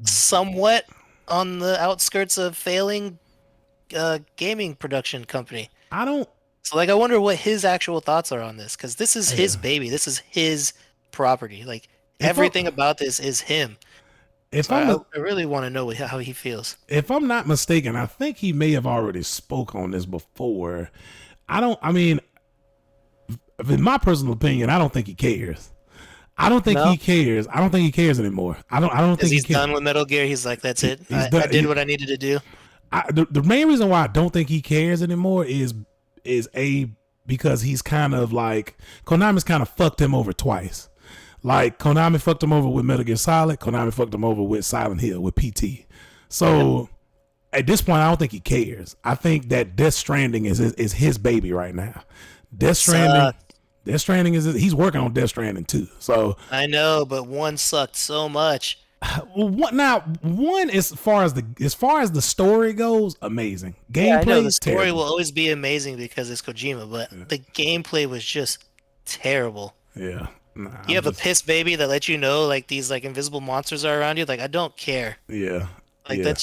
somewhat on the outskirts of failing gaming production company. So, like, I wonder what his actual thoughts are on this, because this is his baby. This is his property. Like, everything about this is him. I really want to know how he feels. If I'm not mistaken, I think he may have already spoke on this before. In my personal opinion, I don't think he cares. I don't think he cares. I don't think he cares anymore. I don't think he's done with Metal Gear. He's like, that's it. I did what I needed to do. The main reason why I don't think he cares anymore is because he's kind of like, Konami's kind of fucked him over twice. Like, Konami fucked him over with Metal Gear Solid. Konami fucked him over with Silent Hill, with PT. So at this point, I don't think he cares. I think that Death Stranding is his baby right now. Death Stranding is he's working on Death Stranding too. So I know, but one sucked so much. Well, one as far as the story goes, amazing. Gameplay, I know the story will always be amazing because it's Kojima, but the gameplay was just terrible. Yeah. You have a piss baby that lets you know like these like invisible monsters are around you. Like, I don't care. Yeah. Like that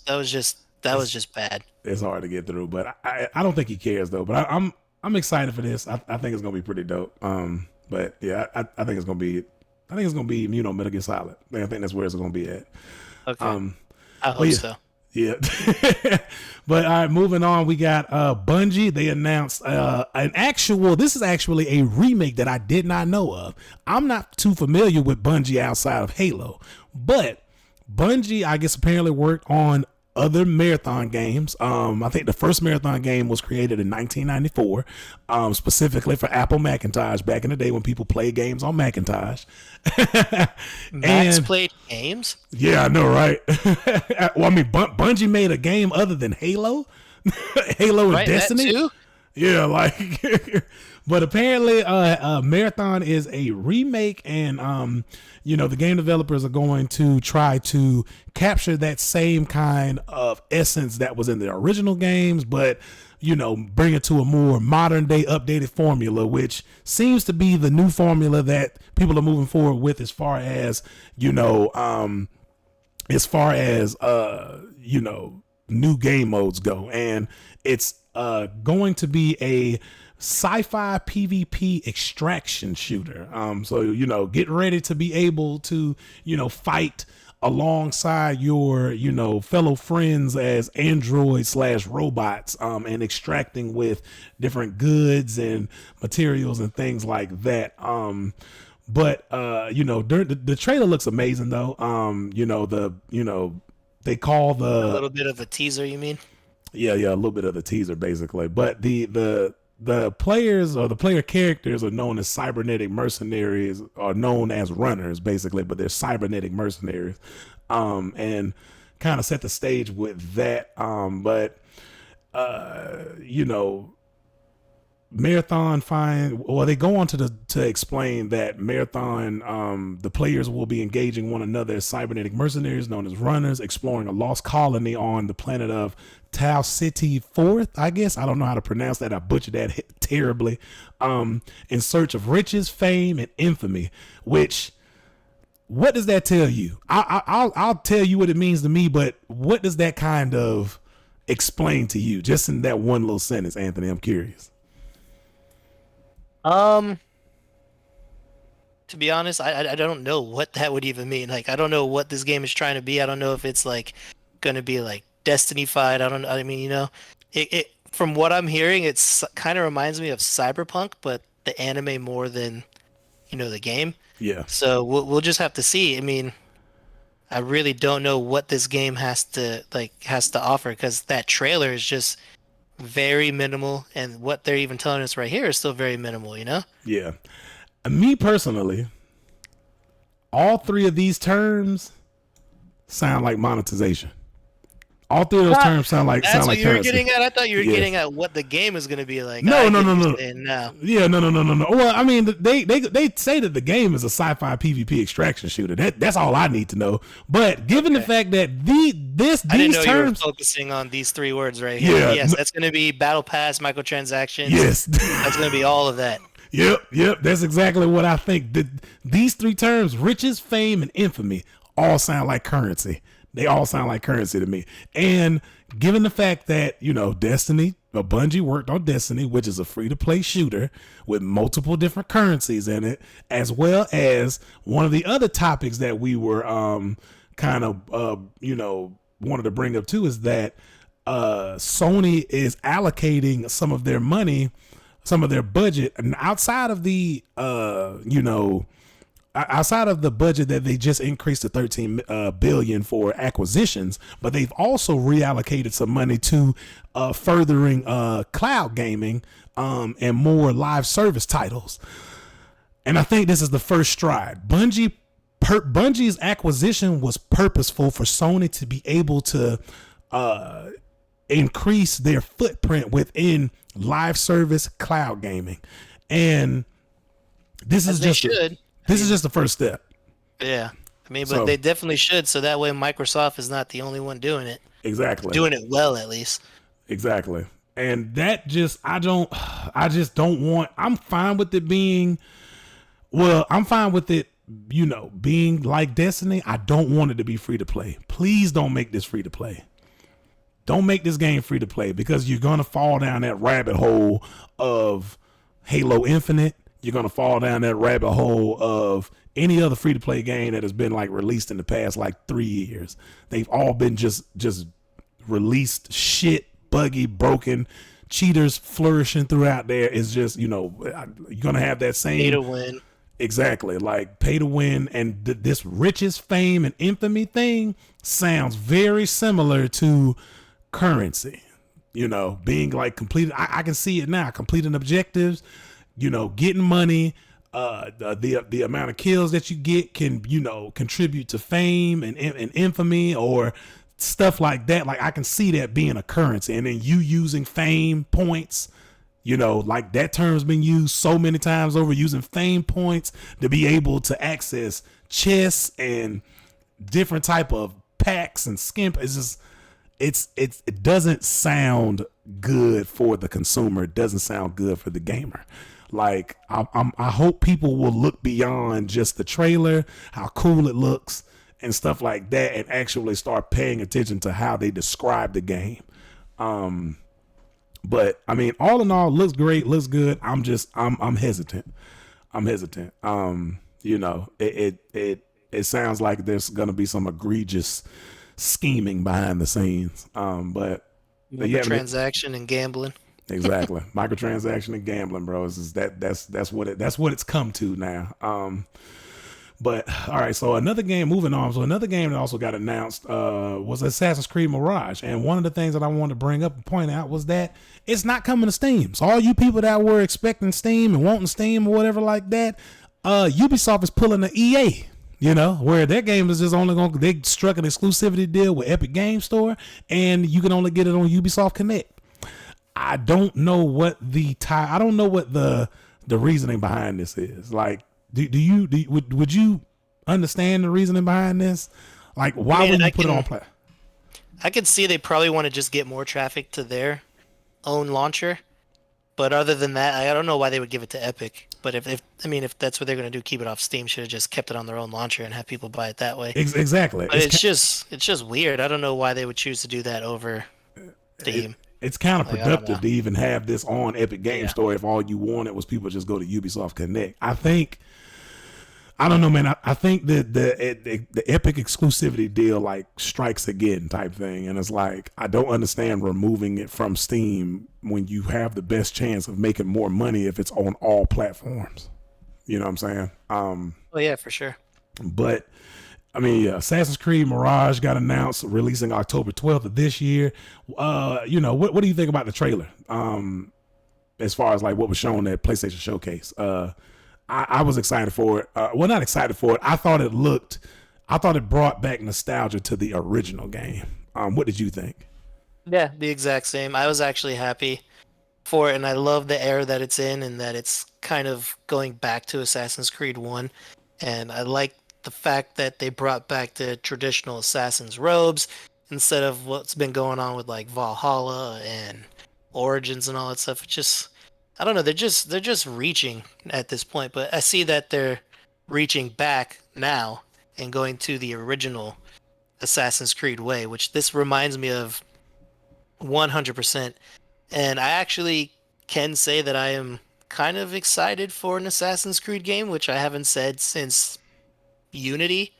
was just bad. It's hard to get through, but I don't think he cares though. But I'm excited for this. I think it's gonna be pretty dope. But yeah, I think it's gonna be Metal Gear Solid. I think that's where it's gonna be at. Okay. I hope so. Yeah. But all right, moving on, we got Bungie. They announced this is actually a remake that I did not know of. I'm not too familiar with Bungie outside of Halo, but Bungie, I guess, apparently worked on other Marathon games. I think the first Marathon game was created in 1994, specifically for Apple Macintosh back in the day when people played games on Macintosh. Max played games? Yeah, I know, right? Well, I mean, Bungie made a game other than Halo, Halo and Destiny. That too? Yeah, like, but apparently, Marathon is a remake, and the game developers are going to try to capture that same kind of essence that was in the original games, but bring it to a more modern day updated formula, which seems to be the new formula that people are moving forward with as far as new game modes go. And it's going to be a sci-fi PvP extraction shooter. So get ready to be able to fight alongside your fellow friends as androids / robots, and extracting with different goods and materials and things like that. But the trailer looks amazing though. They call a little bit of a teaser, you mean? Yeah, a little bit of the teaser basically. But the the players or the player characters are known as cybernetic mercenaries, or known as runners basically, but they're cybernetic mercenaries. And kind of set the stage with that. But you know, Marathon they go on to explain that Marathon, the players will be engaging one another as cybernetic mercenaries known as runners, exploring a lost colony on the planet of Tau City Fourth, I guess. I don't know how to pronounce that. I butchered that terribly. In search of riches, fame, and infamy. Which, what does that tell you? I'll tell you what it means to me, but what does that kind of explain to you, just in that one little sentence, Anthony? I'm curious. To be honest, I don't know what that would even mean. Like, I don't know what this game is trying to be. I don't know if it's like gonna be like Destiny-fied. I don't. I mean, you know, it from what I'm hearing, it's kind of reminds me of Cyberpunk, but the anime more than, you know, the game. Yeah. So we'll just have to see. I mean, I really don't know what this game has to offer, because that trailer is just very minimal, and what they're even telling us right here is still very minimal, you know? Yeah. Me personally, all three of these terms sound like monetization. All three of those terms sound like That's what like you were currency. getting at? I thought you were getting at what the game is going to be like. No. No. Yeah, no. Well, I mean, they say that the game is a sci-fi PvP extraction shooter. That's all I need to know. But given the fact that these I didn't know terms, you were focusing on these three words right here. Yeah, yes, that's going to be battle pass, microtransactions. Yes, that's going to be all of that. Yep. That's exactly what I think. These three terms, riches, fame, and infamy, all sound like currency. They all sound like currency to me. And given the fact that, you know, Bungie worked on Destiny, which is a free-to-play shooter with multiple different currencies in it, as well as one of the other topics that we were you know, wanted to bring up too, is that Sony is allocating some of their money, some of their budget, and outside of the outside of the budget that they just increased to 13 billion for acquisitions, but they've also reallocated some money to furthering cloud gaming and more live service titles. And I think this is the first stride. Bungie's acquisition was purposeful for Sony to be able to increase their footprint within live service cloud gaming. And this is just the first step. Yeah. I mean, but they definitely should, so that way Microsoft is not the only one doing it. Exactly. Doing it well, at least. Exactly. And that just, I'm fine with it being, I'm fine with it, you know, being like Destiny. I don't want it to be free to play. Please don't make this free to play. Don't make this game free to play, because you're going to fall down that rabbit hole of Halo Infinite. You're going to fall down that rabbit hole of any other free-to-play game that has been like released in the past like 3 years. They've all been just released shit, buggy, broken, cheaters flourishing throughout there. It's just, you know, you're going to have that same... Pay to win. Exactly, like pay to win. And this riches, fame, and infamy thing sounds very similar to currency. You know, being like completed... I can see it now, completing objectives, you know, getting money, the amount of kills that you get can, you know, contribute to fame and infamy or stuff like that. Like, I can see that being a currency, and then you using fame points, you know, like that term's been used so many times over, using fame points to be able to access chests and different type of packs and skimp. It's just, it doesn't sound good for the consumer. It doesn't sound good for the gamer. Like, I hope people will look beyond just the trailer, how cool it looks and stuff like that, and actually start paying attention to how they describe the game. But I mean, all in all, looks great, looks good. I'm hesitant. You know, it sounds like there's gonna be some egregious scheming behind the scenes. But yeah, transaction and gambling. Exactly. Microtransaction and gambling, bro. That's what it's come to now. But all right, so another game. Moving on. So another game that also got announced was Assassin's Creed Mirage, and one of the things that I wanted to bring up and point out was that it's not coming to Steam. So all you people that were expecting Steam and wanting Steam or whatever like that, Ubisoft is pulling the EA. You know, where their game is just only going. They struck an exclusivity deal with Epic Game Store, and you can only get it on Ubisoft Connect. I don't know what I don't know what the reasoning behind this is. Like, would you understand the reasoning behind this? Like, why would you put it on play? I could see they probably want to just get more traffic to their own launcher, but other than that, I don't know why they would give it to Epic. But if that's what they're gonna do, keep it off Steam. Should have just kept it on their own launcher and have people buy it that way. Exactly. But it's just weird. I don't know why they would choose to do that over Steam. It's counterproductive to even have this on Epic Game Store if all you wanted was people just go to Ubisoft Connect. I don't know, man. I think that the Epic exclusivity deal like strikes again type thing, and it's like I don't understand removing it from Steam when you have the best chance of making more money if it's on all platforms. You know what I'm saying? Oh yeah, for sure. But I mean, Assassin's Creed Mirage got announced, releasing October 12th of this year. You know, what do you think about the trailer? As far as like what was shown at PlayStation Showcase, I was excited for it. Well, not excited for it. I thought it brought back nostalgia to the original game. What did you think? Yeah, the exact same. I was actually happy for it, and I love the era that it's in, and that it's kind of going back to Assassin's Creed 1. And I like the fact that they brought back the traditional Assassin's robes instead of what's been going on with like Valhalla and Origins and all that stuff. It's just, I don't know, they're just reaching at this point, but I see that they're reaching back now and going to the original Assassin's Creed way, which this reminds me of 100%. And I actually can say that I am kind of excited for an Assassin's Creed game, which I haven't said since Unity.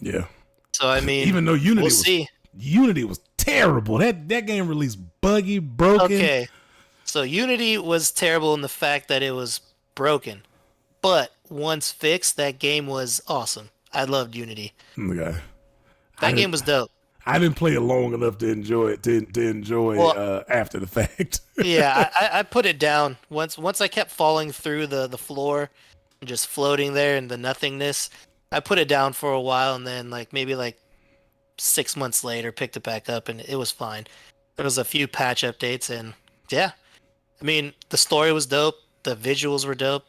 Yeah. So I mean, even though Unity was terrible. That game released buggy, broken. Okay. So Unity was terrible in the fact that it was broken. But once fixed, that game was awesome. I loved Unity. Okay. That game was dope. I didn't play it long enough to enjoy it. After the fact. Yeah, I put it down once I kept falling through the floor and just floating there in the nothingness. I put it down for a while, and then maybe 6 months later picked it back up, and it was fine. There was a few patch updates, and yeah, I mean the story was dope. The visuals were dope.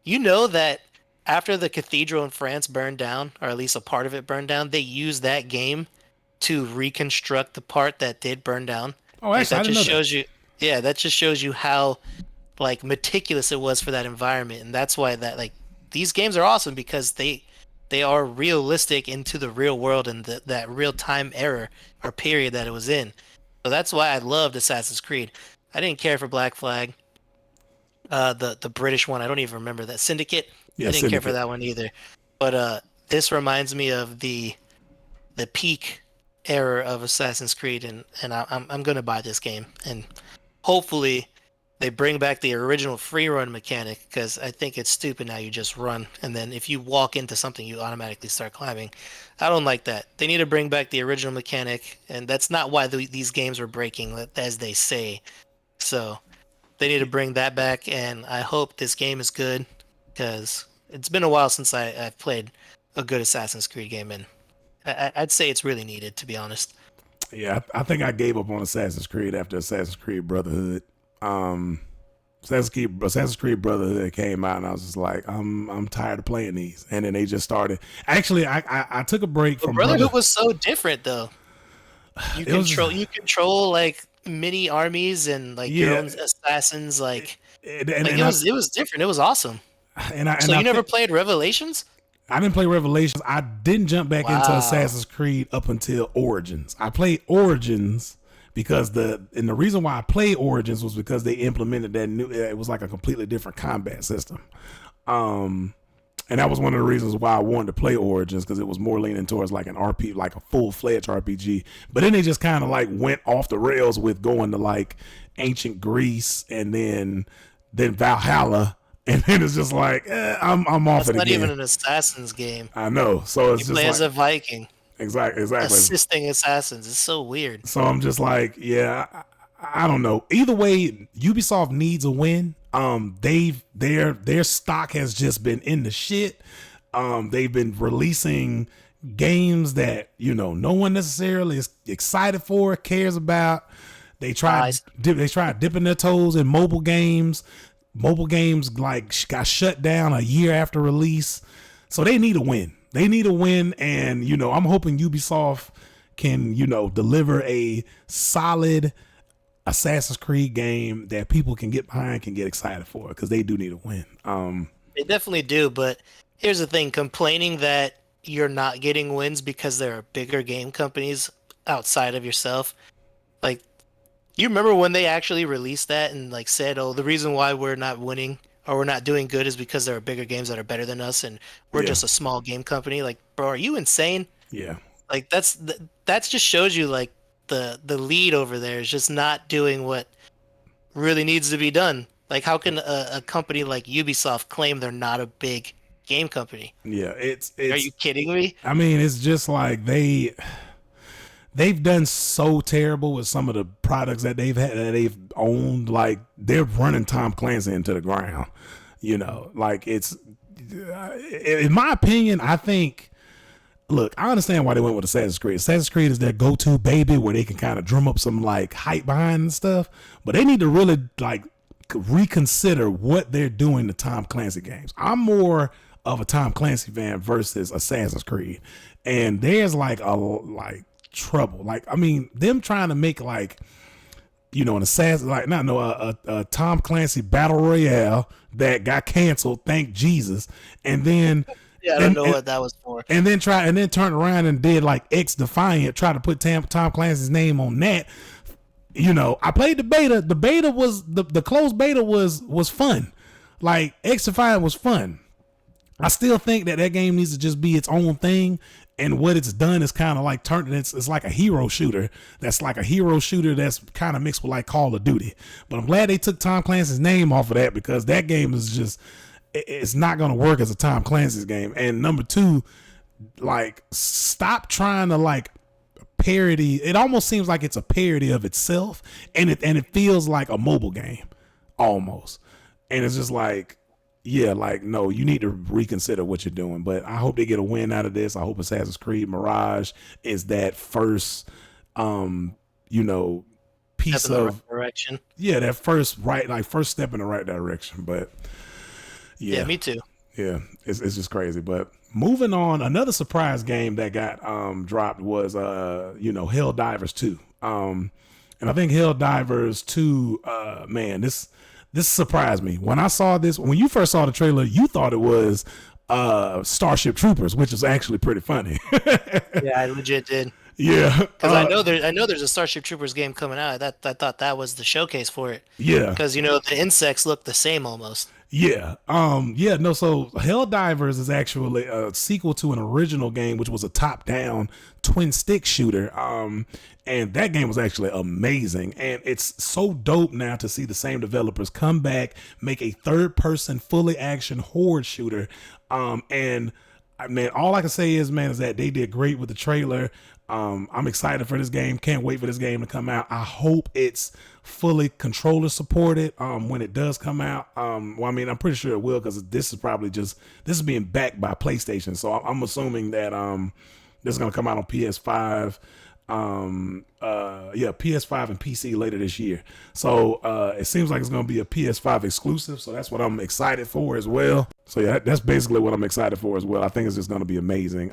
You know that after the cathedral in France burned down, or at least a part of it burned down, they used that game to reconstruct the part that did burn down. Oh, actually, that just shows you. Yeah, that just shows you how meticulous it was for that environment, and that's why these games are awesome, because they are realistic into the real world and that real time era or period that it was in. So that's why I loved Assassin's Creed. I didn't care for Black Flag, the British one. I don't even remember that. Syndicate. Yeah, I didn't care for that one either. But this reminds me of the peak era of Assassin's Creed, and I'm gonna buy this game, and hopefully they bring back the original free run mechanic, because I think it's stupid now. You just run, and then if you walk into something, you automatically start climbing. I don't like that. They need to bring back the original mechanic, and that's not why these games were breaking, as they say. So they need to bring that back, and I hope this game is good, because it's been a while since I've played a good Assassin's Creed game, and I'd say it's really needed, to be honest. Yeah, I think I gave up on Assassin's Creed after Assassin's Creed Brotherhood. Assassin's Creed Brotherhood came out, and I was just like, I'm tired of playing these. And then they just started. Actually, I took a break from Brotherhood. Was so different, though. You control mini armies and your own assassins. It was different. It was awesome. So you never played Revelations? I didn't play Revelations. I didn't jump back into Assassin's Creed up until Origins. I played Origins because the reason why I played Origins was because they implemented that new. It was like a completely different combat system, and that was one of the reasons why I wanted to play Origins, because it was more leaning towards like an RPG, like a full-fledged RPG. But then they just kind of went off the rails with going to ancient Greece and then Valhalla. and then it's just like I'm off That's it not again. even an assassin's game. I know, so You it's just play as like a Viking exactly. assisting assassins. It's so weird. So I'm just like, yeah, I don't know. Either way, Ubisoft needs a win. Their stock has just been in the shit. They've been releasing games that no one necessarily is excited for, cares about. They tried dipping their toes in mobile games. Mobile games like got shut down a year after release, so they need a win. They need a win, and I'm hoping Ubisoft can deliver a solid Assassin's Creed game that people can get behind, can get excited for, because they do need a win. They definitely do, but here's the thing: complaining that you're not getting wins because there are bigger game companies outside of yourself. Like, you remember when they actually released that and like said, "Oh, the reason why we're not winning or we're not doing good is because there are bigger games that are better than us, and we're just a small game company." Like, bro, are you insane? Yeah. Like that just shows you like the lead over there is just not doing what really needs to be done. Like, how can a company like Ubisoft claim they're not a big game company? Yeah, Are you kidding me? I mean, it's just like they've done so terrible with some of the products that they've owned. Like, they're running Tom Clancy into the ground. Like, it's in my opinion, I think. Look, I understand why they went with Assassin's Creed. Assassin's Creed is their go-to baby where they can kind of drum up some like hype behind and stuff. But they need to really like reconsider what they're doing to Tom Clancy games. I'm more of a Tom Clancy fan versus Assassin's Creed, and there's like trouble. Like, I mean, them trying to make like an assassin, like a Tom Clancy battle royale that got canceled. Thank Jesus, and then. Yeah, I don't know what that was for. And then turn around and did like X Defiant, try to put Tom Clancy's name on that. I played the beta. The beta was the closed beta was fun. Like, X Defiant was fun. I still think that game needs to just be its own thing. And what it's done is kind of like it's like a hero shooter. That's like a hero shooter that's kind of mixed with like Call of Duty. But I'm glad they took Tom Clancy's name off of that, because that game is just. It's not going to work as a Tom Clancy's game. And number two, like, stop trying to like parody. It almost seems like it's a parody of itself, and it feels like a mobile game almost. And it's just like, yeah, like, no, you need to reconsider what you're doing. But I hope they get a win out of this. I hope Assassin's Creed Mirage is that first, piece of right direction. Yeah, that first step in the right direction. But. Yeah, me too. Yeah, it's just crazy. But moving on, another surprise game that got dropped was Helldivers 2. And I think Helldivers 2, man, this surprised me. When I saw this, when you first saw the trailer, you thought it was Starship Troopers, which is actually pretty funny. Yeah, I legit did. Yeah, because I know there's a Starship Troopers game coming out. I thought that was the showcase for it. Yeah, because the insects look the same almost. Yeah. So Helldivers is actually a sequel to an original game, which was a top-down twin stick shooter. And that game was actually amazing. And it's so dope now to see the same developers come back, make a third-person, fully action horde shooter. And man, all I can say is that they did great with the trailer. I'm excited for this game. Can't wait for this game to come out. I hope it's fully controller supported when it does come out. Well, I mean, I'm pretty sure it will, because this is being backed by PlayStation. So I'm assuming that this is gonna come out on PS5. PS5 and PC later this year. So it seems like it's gonna be a PS5 exclusive. So that's what I'm excited for as well. So yeah, that's basically what I'm excited for as well. I think it's just gonna be amazing.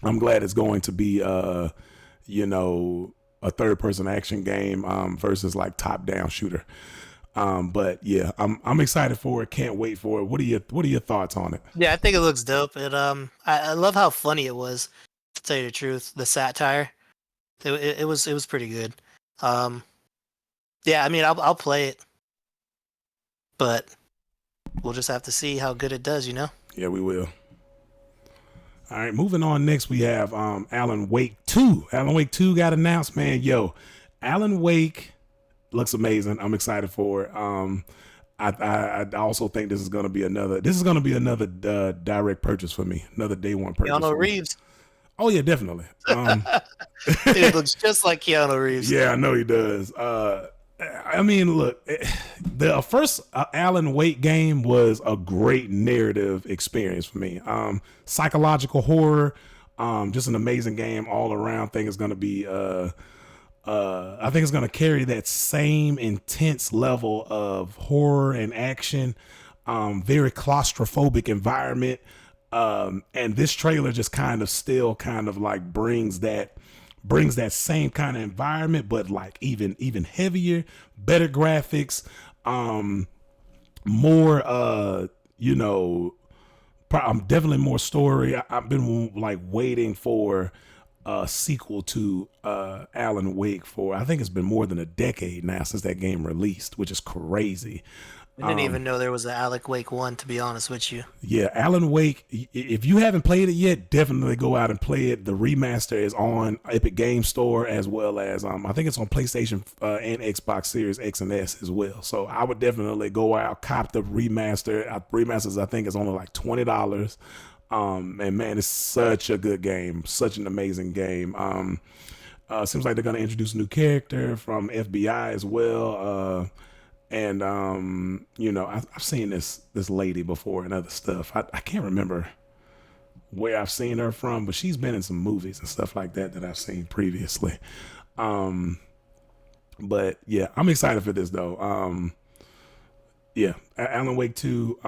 I'm glad it's going to be a third-person action game versus like top-down shooter. But yeah, I'm excited for it. Can't wait for it. What are your thoughts on it? Yeah, I think it looks dope. And I love how funny it was. To tell you the truth, the satire, it was pretty good. Yeah, I mean, I'll play it, but we'll just have to see how good it does. Yeah, we will. All right, moving on. Next, we have Alan Wake 2. Alan Wake 2 got announced, man. Alan Wake looks amazing. I'm excited for it. I also think this is going to be another. This is going to be another direct purchase for me. Another day one purchase. Keanu For me. Reeves. Oh yeah, definitely. Dude looks just like Keanu Reeves. Yeah, I know he does. I mean, look, the first Alan Wake game was a great narrative experience for me. Psychological horror, just an amazing game all around. Think it's going to be. I think it's going to carry that same intense level of horror and action. Very claustrophobic environment. And this trailer just kind of still kind of like brings that same kind of environment, but like even heavier, better graphics, more definitely more story. I've been like waiting for a sequel to Alan Wake for, I think it's been more than a decade now since that game released, which is crazy. I didn't even know there was an Alec Wake 1, to be honest with you. Yeah, Alan Wake, if you haven't played it yet, definitely go out and play it. The remaster is on Epic Game Store, as well as I think it's on PlayStation and Xbox Series X and S as well. So I would definitely go out, cop the remaster. Remasters, I think, is only like $20. And man, it's such a good game, such an amazing game. Seems like they're gonna introduce a new character from FBI as well. And I've seen this lady before and other stuff. I can't remember where I've seen her from, but she's been in some movies and stuff like that I've seen previously. But yeah, I'm excited for this though. Yeah, Alan Wake 2.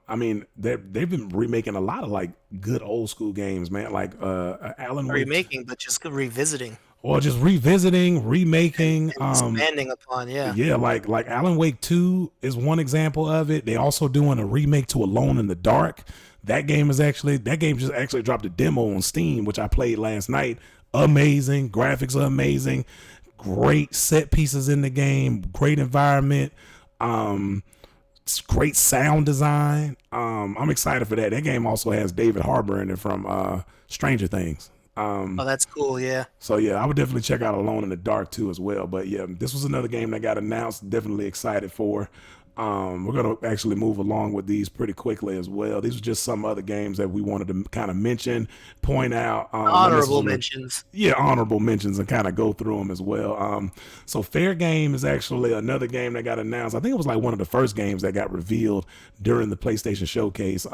I mean, they've been remaking a lot of like good old school games, man. Like Alan Wake. Remaking, but just revisiting. Or just revisiting, remaking, and expanding upon, yeah, like Alan Wake 2 is one example of it. They also doing a remake to Alone in the Dark. That game just actually dropped a demo on Steam, which I played last night. Amazing, graphics are amazing, great set pieces in the game, great environment, great sound design. I'm excited for that. That game also has David Harbour in it from Stranger Things. Oh, that's cool, yeah. So yeah, I would definitely check out Alone in the Dark too as well. But yeah, this was another game that got announced. Definitely excited for. We're gonna actually move along with these pretty quickly as well. These are just some other games that we wanted to kind of mention, point out. Honorable mentions. Yeah, honorable mentions, and kind of go through them as well. So FairGame is actually another game that got announced. I think it was like one of the first games that got revealed during the PlayStation Showcase.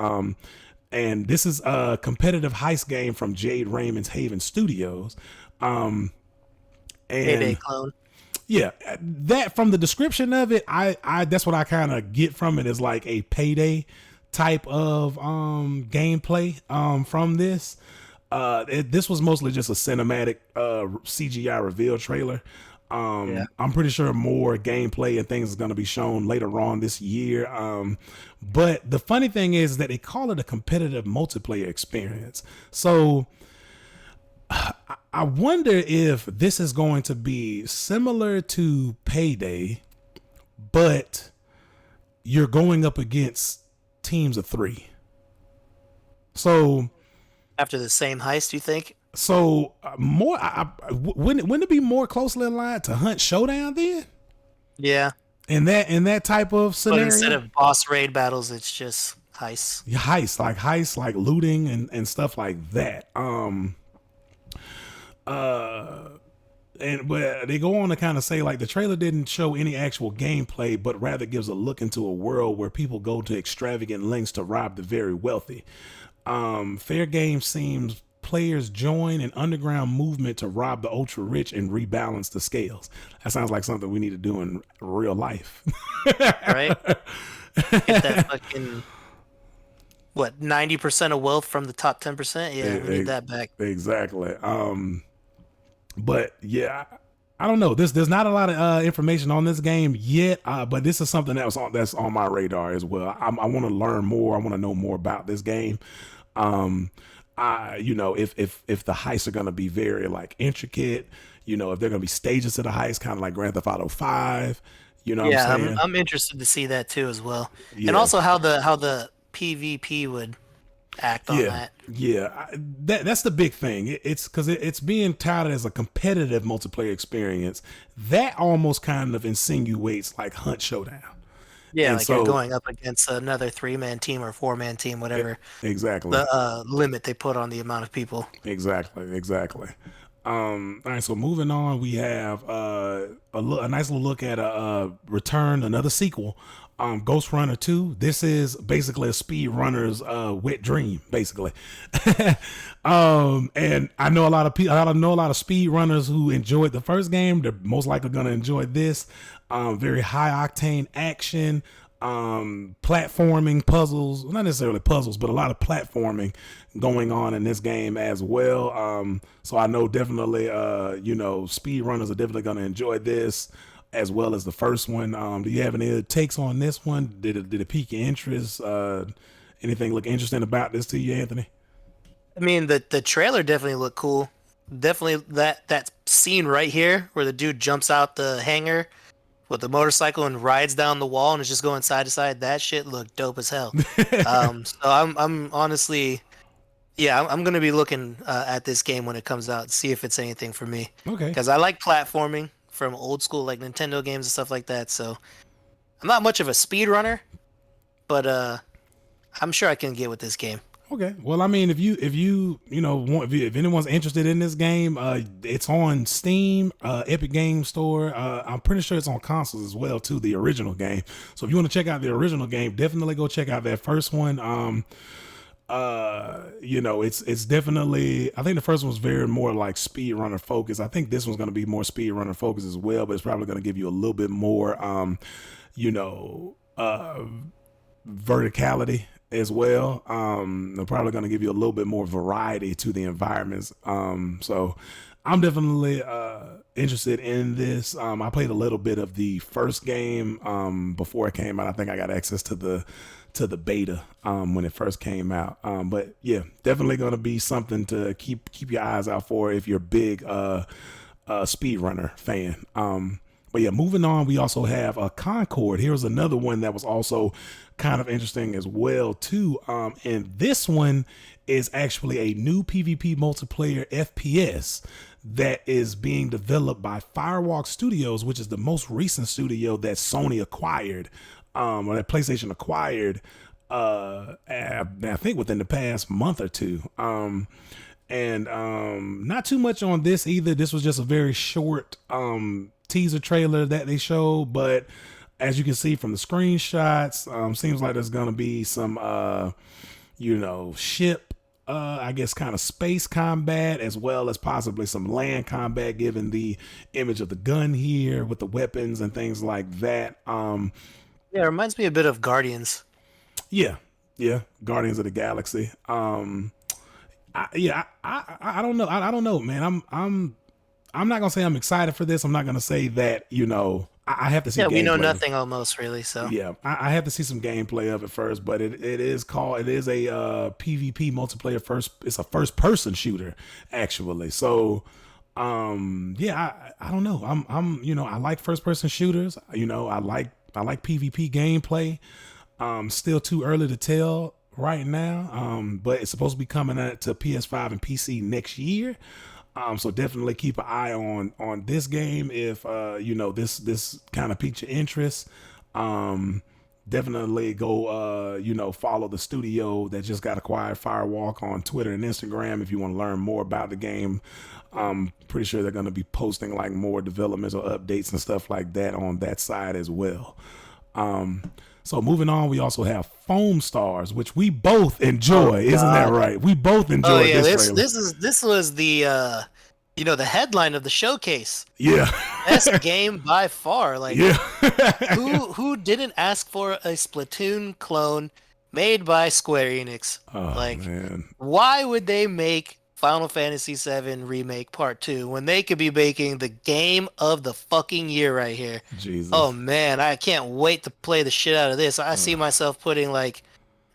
And this is a competitive heist game from Jade Raymond's Haven Studios. And Payday clone. Yeah, that from the description of it, I that's what I kind of get from it, is like a Payday type of gameplay from this. This was mostly just a cinematic CGI reveal trailer. I'm pretty sure more gameplay and things is going to be shown later on this year. But the funny thing is that they call it a competitive multiplayer experience. So I wonder if this is going to be similar to Payday, but you're going up against teams of 3. So after the same heist, you think? So more, wouldn't it be more closely aligned to Hunt Showdown then? Yeah. In that type of scenario. But instead of boss raid battles, it's just heists. Yeah, heists, like looting and stuff like that. But they go on to kind of say like the trailer didn't show any actual gameplay, but rather gives a look into a world where people go to extravagant lengths to rob the very wealthy. FairGame seems players join an underground movement to rob the ultra rich and rebalance the scales. That sounds like something we need to do in real life. Right? Get that fucking 90% of wealth from the top 10%? Yeah, we need that back. Exactly. But yeah, I don't know. There's not a lot of information on this game yet, but this is something that's on my radar as well. I want to learn more. I want to know more about this game. If the heists are going to be very like intricate, if they're going to be stages to the heist, kind of like Grand Theft Auto 5, what I'm saying? I'm interested to see that too as well. Yeah. And also how the PvP would act on that. Yeah, that's the big thing. It's because it's being touted as a competitive multiplayer experience that almost kind of insinuates like Hunt Showdown. Yeah, And like you're so going up against another 3-man team or 4-man team, e- whatever exactly. the limit they put on the amount of people. Exactly. All right, so moving on, we have a nice little look at a return, another sequel, Ghostrunner 2. This is basically a speedrunner's wet dream, basically. And I know a lot of people, I know a lot of speedrunners who enjoyed the first game. They're most likely going to enjoy this. Very high octane action, platforming, puzzles, not necessarily puzzles, but a lot of platforming going on in this game as well. So I know definitely, speedrunners are definitely going to enjoy this as well as the first one. Do you have any takes on this one? Did it pique your interest? Anything look interesting about this to you, Anthony? I mean, the trailer definitely looked cool. Definitely that scene right here where the dude jumps out the hangar with the motorcycle and rides down the wall and is just going side to side. That shit looked dope as hell. So I'm honestly, yeah, I'm gonna be looking at this game when it comes out to see if it's anything for me. Okay. Because I like platforming from old school like Nintendo games and stuff like that. So I'm not much of a speed runner, but I'm sure I can get with this game. Okay. Well, I mean, if anyone's interested in this game, it's on Steam, Epic Game Store. I'm pretty sure it's on consoles as well too, the original game. So if you want to check out the original game, definitely go check out that first one. It's definitely, I think the first one was very more like speedrunner focused. I think this one's going to be more speedrunner focused as well, but it's probably going to give you a little bit more, verticality as well. They're probably going to give you a little bit more variety to the environments. So I'm definitely interested in this. I played a little bit of the first game before it came out. I think I got access to the beta when it first came out. But yeah, definitely going to be something to keep your eyes out for if you're a big speedrunner fan. But yeah, moving on, we also have a Concord. Here's another one that was also kind of interesting as well too. And this one is actually a new PvP multiplayer FPS that is being developed by Firewalk Studios, which is the most recent studio that Sony acquired, or that PlayStation acquired. I think within the past month or two. And not too much on this either. This was just a very short teaser trailer that they showed, but as you can see from the screenshots, seems like there's gonna be some ship, I guess kind of space combat, as well as possibly some land combat, given the image of the gun here with the weapons and things like that. Yeah, it reminds me a bit of Guardians. Yeah, Guardians of the Galaxy. I don't know. I don't know, man. I'm not gonna say I'm excited for this. I'm not gonna say that, I have to see. Yeah, we know gameplay. nothing almost really, so Yeah, I have to see some gameplay of it first, but it is a PvP multiplayer first. It's a first person shooter actually. So, I don't know. I like first person shooters. I like PvP gameplay. Still too early to tell right now. But it's supposed to be coming out to PS5 and PC next year. So definitely keep an eye on this game if this kind of piqued your interest. Definitely go follow the studio that just got acquired, Firewalk, on Twitter and Instagram if you want to learn more about the game. I'm pretty sure they're going to be posting like more developmental updates and stuff like that on that side as well. So moving on, we also have FoamStars, which we both enjoy. Isn't that right? We both enjoyed this trailer. This was the the headline of the showcase. Yeah. Best game by far. Like, yeah. who didn't ask for a Splatoon clone made by SquareEnix? Oh, like, man. why would they make Final Fantasy VII Remake Part 2 when they could be making the game of the fucking year right here? Jesus. Oh man, I can't wait to play the shit out of this. I see myself putting like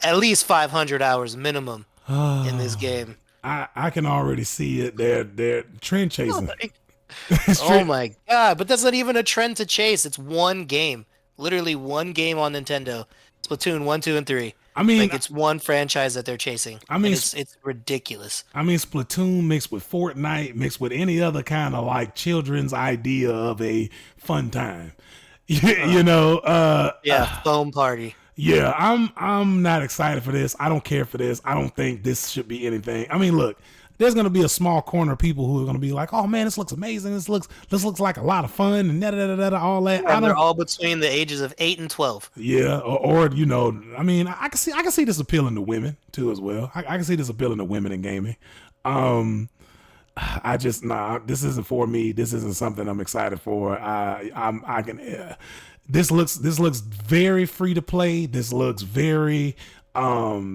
at least 500 hours minimum in this game. I can already see it. They're trend chasing. Oh my god, but that's not even a trend to chase. It's one game. Literally one game on Nintendo. Splatoon 1, 2, and 3. I mean, like, it's one franchise that they're chasing. I mean, it's ridiculous. I mean, Splatoon mixed with Fortnite, mixed with any other kind of like children's idea of a fun time. you know, Yeah, foam party. yeah, I'm not excited for this. I don't care for this. I don't think this should be anything. I mean, look, there's gonna be a small corner of people who are gonna be like, "Oh man, this looks amazing. This looks like a lot of fun and all that." I And they're don't. all between the ages of 8 and 12. Yeah, or I mean, I can see this appealing to women too as well. I can see this appealing to women in gaming. I just this isn't for me. This isn't something I'm excited for. I can. This looks very free to play. This looks very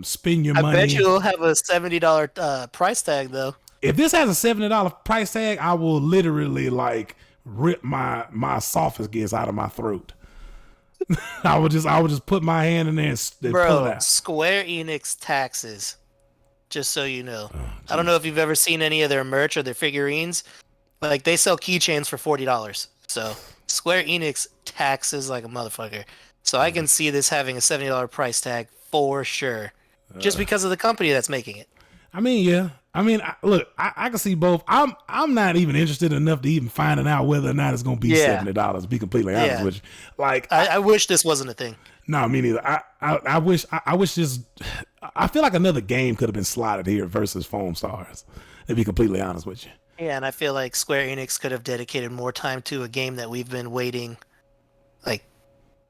spend your I money. bet you it'll have a $70 price tag though. If this has a $70 price tag, I will literally like rip my esophagus out of my throat. I would just put my hand in there and pull it Bro, out. Square Enix taxes. Just so you know. I don't know if you've ever seen any of their merch or their figurines. Like they sell keychains for $40. So Square Enix taxes like a motherfucker. So I can see this having a $70 price tag for sure. Just because of the company that's making it. I mean, yeah. I mean, look, I can see both. I'm not even interested enough to even finding out whether or not it's gonna be $70. To be completely honest with you, like I wish this wasn't a thing. no, me neither. I wish this. I feel like another game could have been slotted here versus FoamStars. To be completely honest with you. Yeah, and I feel like Square Enix could have dedicated more time to a game that we've been waiting like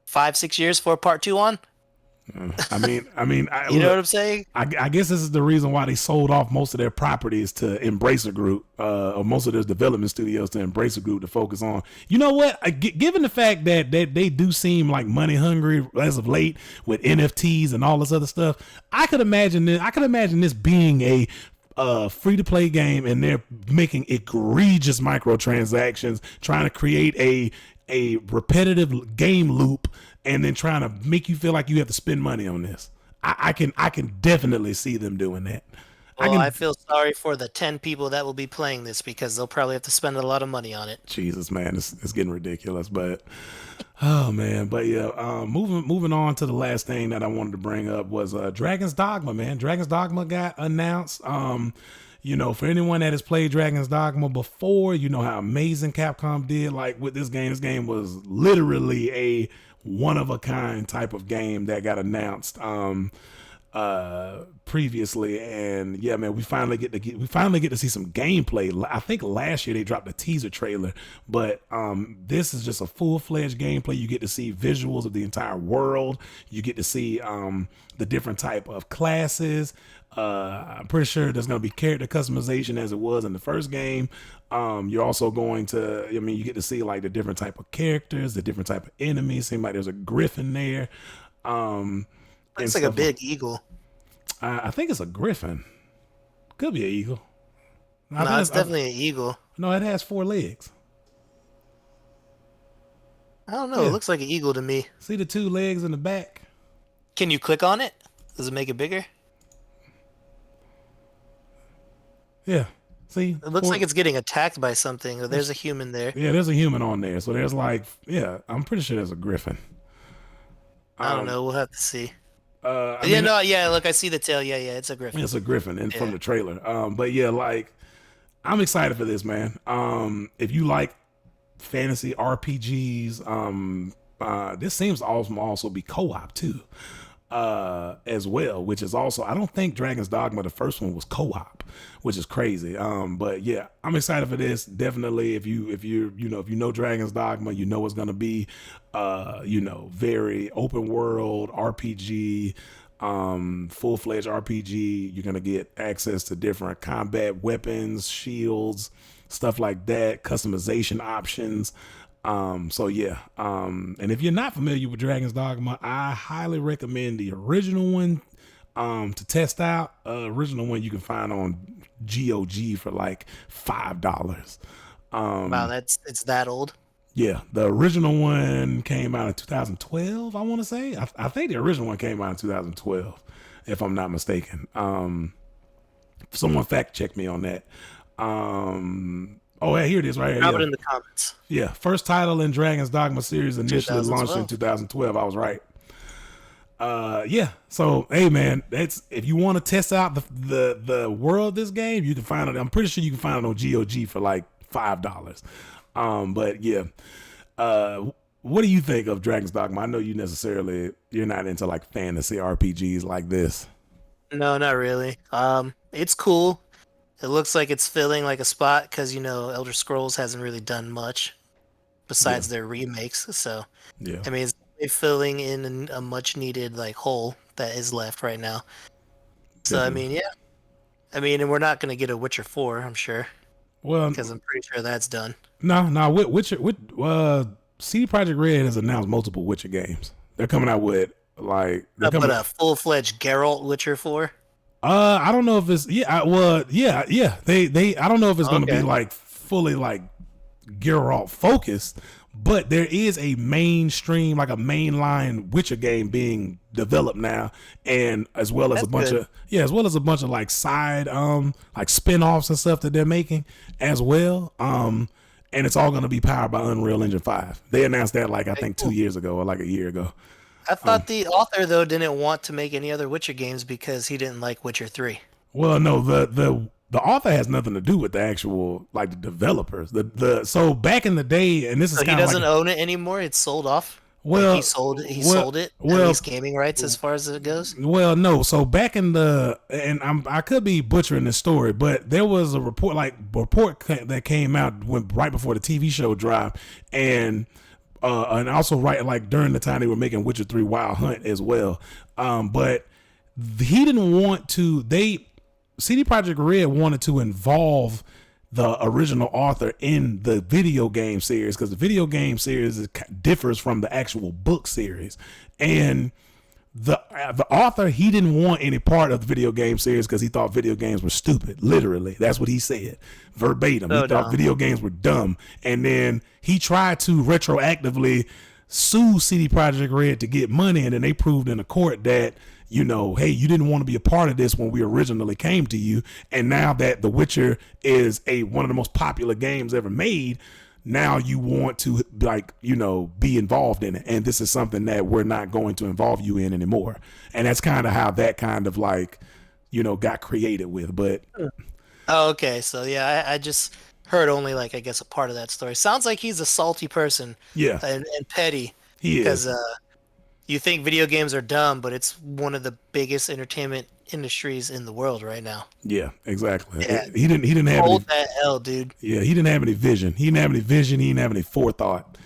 5-6 years for part 2 on. I mean, You know what I'm saying? I guess this is the reason why they sold off most of their properties to Embracer Group, or most of their development studios to Embracer Group to focus on. You know what? Given the fact that they do seem like money hungry as of late with NFTs and all this other stuff, I could imagine this being a free to play game, and they're making egregious microtransactions, trying to create a repetitive game loop, and then trying to make you feel like you have to spend money on this. I can definitely see them doing that. Well, I feel sorry for the 10 people that will be playing this because they'll probably have to spend a lot of money on it. Jesus, man, it's getting ridiculous. But oh man, but yeah, moving on to the last thing that I wanted to bring up was Dragon's Dogma, man. Dragon's Dogma got announced. You know, for anyone that has played Dragon's Dogma before, you know how amazing Capcom did like with this game. This game was literally a one of a kind type of game that got announced previously, and yeah, man, we finally get to see some gameplay. I think last year they dropped a teaser trailer, but this is just a full-fledged gameplay. You get to see visuals of the entire world. You get to see the different type of classes. I'm pretty sure there's going to be character customization as it was in the first game. You're also going to, I mean, you get to see like the different type of characters, the different type of enemies. Seems like there's a griffin there. It's like a big eagle. I think it's a griffin. Could be an eagle. No, it's definitely an eagle. No, it has 4 legs. I don't know. Yeah. It looks like an eagle to me. See the 2 legs in the back? Can you click on it? Does it make it bigger? Yeah. See? It looks like it's getting attacked by something. There's a human there. Yeah, there's a human on there. So there's like, yeah, I'm pretty sure there's a griffin. I don't know. We'll have to see. I mean, Look, I see the tail. Yeah, it's a griffin. it's a griffin and from the trailer. But yeah, like, I'm excited for this, man. If you like fantasy RPGs, this seems to also be co-op too. As well, which is also, I don't think Dragon's Dogma, the first one, was co-op, which is crazy. But yeah, I'm excited for this. Definitely, if you know Dragon's Dogma, you know it's gonna be, very open world RPG, full-fledged RPG. You're gonna get access to different combat weapons, shields, stuff like that, customization options. So yeah, and if you're not familiar with Dragon's Dogma, I highly recommend the original one to test out. Original one you can find on GOG for like $5. Wow, it's that old. Yeah, the original one came out in 2012, I want to say. I think the original one came out in 2012, if I'm not mistaken. Someone fact check me on that. Oh, yeah, here it is right here. Drop it in the comments. Yeah, first title in Dragon's Dogma series initially launched in 2012. I was right. Yeah. So, hey, man, that's if you want to test out the world of this game, you can find it. I'm pretty sure you can find it on GOG for like $5. But yeah, what do you think of Dragon's Dogma? I know you're not into like fantasy RPGs like this. No, not really. It's cool. It looks like it's filling like a spot because Elder Scrolls hasn't really done much Yeah, besides their remakes. So yeah, I mean, it's definitely filling in a much needed like hole that is left right now. So I definitely. mean, yeah. I mean, and we're not gonna get a Witcher 4, I'm sure, Well, because I'm pretty sure that's done. no, CD Projekt Red has announced multiple Witcher games. They're coming out with like they're But coming. a full-fledged Geralt Witcher 4? I don't know if it's yeah. They I don't know if it's gonna be Okay. like fully like Geralt focused, but there is a mainstream, like a mainline Witcher game being developed now, and as well as a That's bunch good. of like side like spin-offs and stuff that they're making as well. And it's all gonna be powered by Unreal Engine 5. They announced that like I Okay, think two cool. years ago or like a year ago. I thought the author though didn't want to make any other Witcher games because he didn't like Witcher 3. Well, no, the author has nothing to do with the actual like the developers. The so back in the day, and this is So he kind of like doesn't own it anymore. It's sold off. Like well, he well, sold it, at well, least gaming rights as far as it goes. well, no. So back in the and I could be butchering this story, but there was a that came out right before the TV show dropped, and also right like during the time they were making Witcher 3 Wild Hunt as well. But he didn't want to. CD Projekt Red wanted to involve the original author in the video game series because the video game series differs from the actual book series, and the author, he didn't want any part of the video game series because he thought video games were stupid. Literally, that's what he said verbatim. He Oh thought no. video games were dumb, and then he tried to retroactively sue CD Projekt Red to get money, and then they proved in a court that hey, you didn't want to be a part of this when we originally came to you, and now that The Witcher is one of the most popular games ever made, now you want to like be involved in it, and this is something that we're not going to involve you in anymore. And that's kind of how that kind of like got created with. But Oh, okay. So yeah, I just heard only like I guess a part of that story. Sounds like he's a salty person yeah, and petty he because is. you think video games are dumb, but it's one of the biggest entertainment industries in the world right now. Yeah, exactly. Yeah, He didn't have any. hold that L, dude. Yeah, he didn't have any vision. He didn't have any vision. He didn't have any forethought.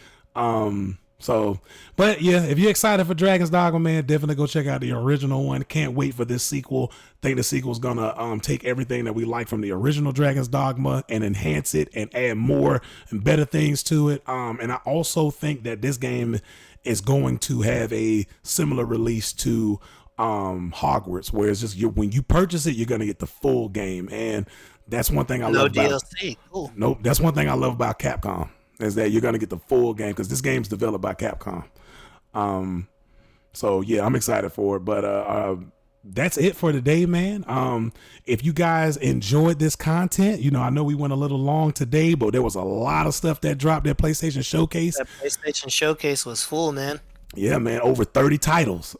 So, but yeah, if you're excited for Dragon's Dogma, man, definitely go check out the original one. Can't wait for this sequel. Think the sequel's gonna take everything that we like from the original Dragon's Dogma and enhance it and add more and better things to it. And I also think that this game is going to have a similar release to Hogwarts, where it's just when you purchase it, you're gonna get the full game, and that's one thing I No love about. DLC. Cool. Nope, that's one thing I love about Capcom is that you're gonna get the full game because this game's developed by Capcom. So yeah, I'm excited for it. But that's it for today, man. If you guys enjoyed this content, I know we went a little long today, but there was a lot of stuff that dropped at PlayStation Showcase. That PlayStation Showcase was full, man. Yeah, man, over 30 titles,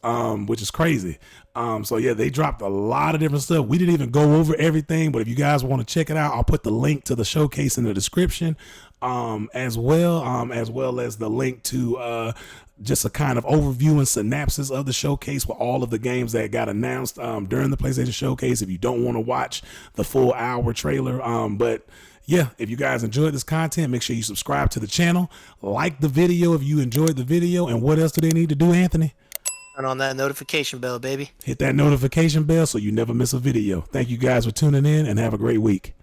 which is crazy. So yeah, they dropped a lot of different stuff. We didn't even go over everything, but if you guys want to check it out, I'll put the link to the showcase in the description, as well as the link to just a kind of overview and synopsis of the showcase with all of the games that got announced during the PlayStation Showcase. If you don't want to watch the full hour trailer, but yeah, if you guys enjoyed this content, make sure you subscribe to the channel, like the video if you enjoyed the video, and what else do they need to do, Anthony? Turn on that notification bell, baby. Hit that notification bell so you never miss a video. Thank you guys for tuning in and have a great week.